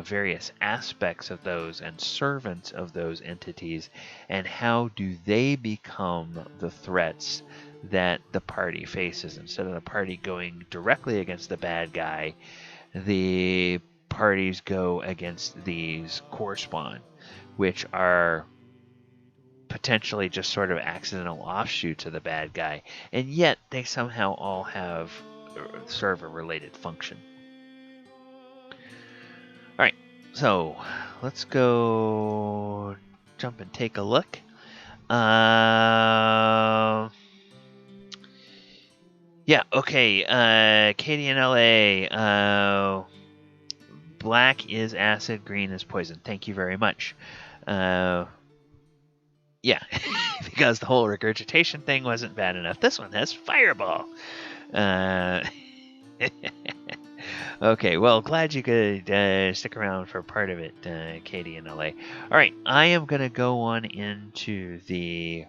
A: various aspects of those and servants of those entities, and how do they become the threats that the party faces. Instead of the party going directly against the bad guy, the parties go against these core spawn, which are potentially just sort of accidental offshoots of the bad guy, and yet they somehow all have serve a related function. Alright, so let's go jump and take a look. Yeah, okay, Katie in LA, black is acid, green is poison. Thank you very much. Yeah, because the whole regurgitation thing wasn't bad enough. This one has fireball. Okay, well, glad you could stick around for part of it, Katie in LA. All right, I am going to go on into the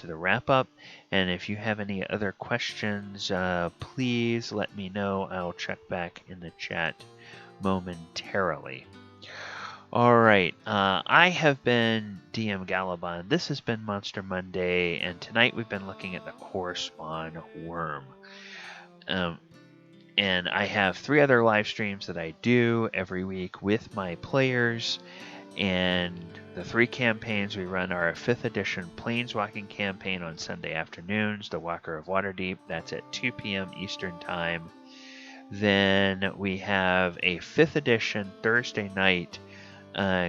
A: wrap up, and if you have any other questions, please let me know. I'll check back in the chat momentarily. All right, I have been DM Galabon. This has been Monster Monday, and tonight we've been looking at the core spawn Wurm. And I have 3 other live streams that I do every week with my players, and the 3 campaigns we run are a 5th edition Planeswalking campaign on Sunday afternoons, the Walker of Waterdeep, that's at 2 p.m. Eastern Time. Then we have a 5th edition Thursday night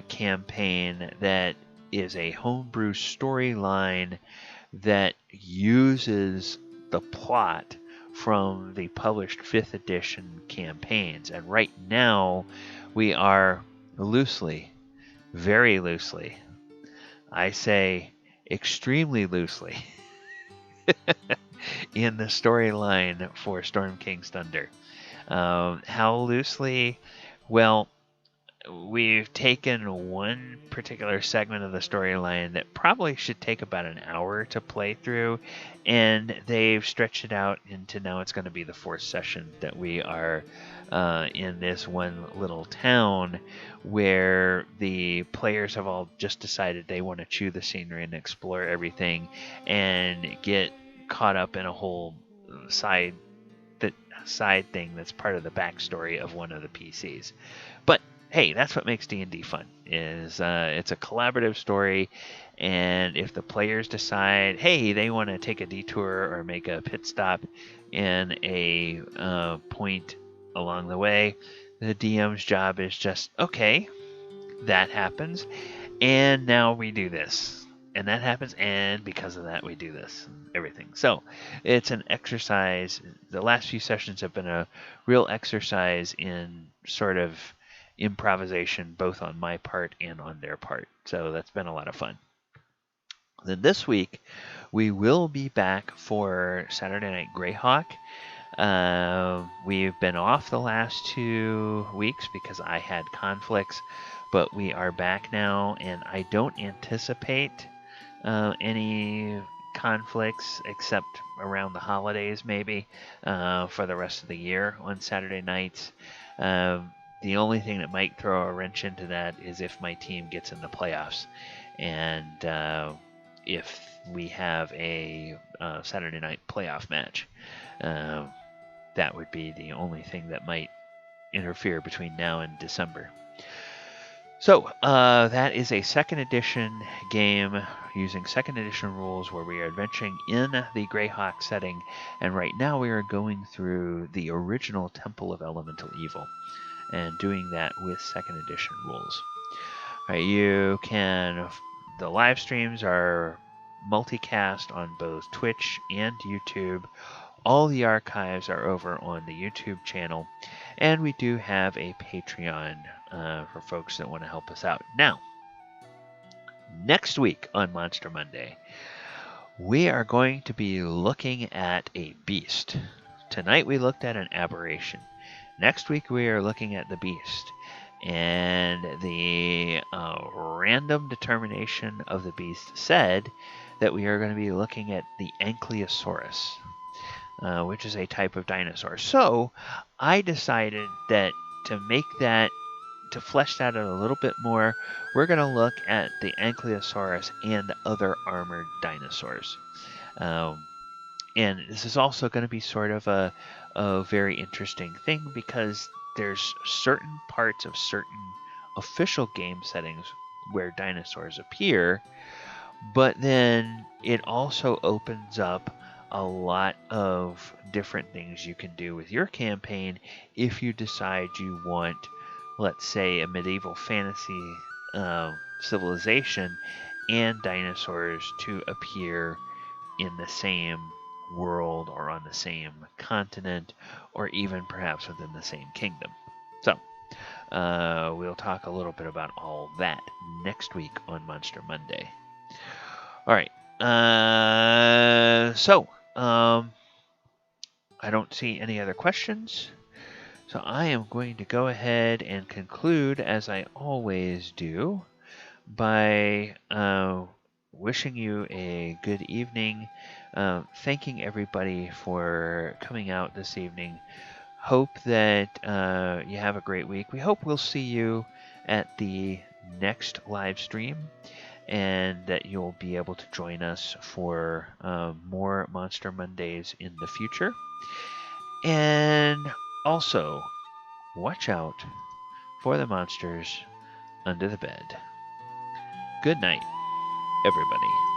A: campaign that is a homebrew storyline that uses the plot from the published 5th edition campaigns. And right now we are loosely, very loosely, I say extremely loosely, in the storyline for Storm King's Thunder. How loosely? Well, we've taken one particular segment of the storyline that probably should take about an hour to play through, and they've stretched it out into now it's going to be the 4th session that we are in this one little town where the players have all just decided they want to chew the scenery and explore everything and get caught up in a whole side thing that's part of the backstory of one of the PCs. But hey, that's what makes D&D fun, is it's a collaborative story, and if the players decide, hey, they want to take a detour or make a pit stop in a point along the way, the DM's job is just, okay, that happens, and now we do this. And that happens, and because of that, we do this, everything. So it's an exercise. The last few sessions have been a real exercise in sort of improvisation, both on my part and on their part. So that's been a lot of fun. Then this week, we will be back for Saturday Night Greyhawk. We've been off the last 2 weeks because I had conflicts, but we are back now, and I don't anticipate any conflicts except around the holidays, maybe, for the rest of the year on Saturday nights. The only thing that might throw a wrench into that is if my team gets in the playoffs, and if we have a Saturday night playoff match. That would be the only thing that might interfere between now and December. So that is a 2nd edition game using 2nd edition rules where we are adventuring in the Greyhawk setting, and right now we are going through the original Temple of Elemental Evil and doing that with 2nd edition rules. All right, you can, the live streams are multicast on both Twitch and YouTube. All the archives are over on the YouTube channel, and we do have a Patreon for folks that want to help us out. Now, next week on Monster Monday, we are going to be looking at a beast. Tonight we looked at an aberration. Next week we are looking at the beast. And the random determination of the beast said that we are going to be looking at the Ankylosaurus, which is a type of dinosaur. So I decided that to make that, to flesh that out a little bit more, we're going to look at the Ankylosaurus and other armored dinosaurs. And this is also going to be sort of a very interesting thing, because there's certain parts of certain official game settings where dinosaurs appear, but then it also opens up a lot of different things you can do with your campaign if you decide you want, let's say, a medieval fantasy civilization and dinosaurs to appear in the same world or on the same continent, or even perhaps within the same kingdom. So we'll talk a little bit about all that next week on Monster Monday. All right. I don't see any other questions. So I am going to go ahead and conclude, as I always do, by wishing you a good evening, thanking everybody for coming out this evening. Hope that you have a great week. We hope we'll see you at the next live stream, and that you'll be able to join us for more Monster Mondays in the future. And also, watch out for the monsters under the bed. Good night, everybody.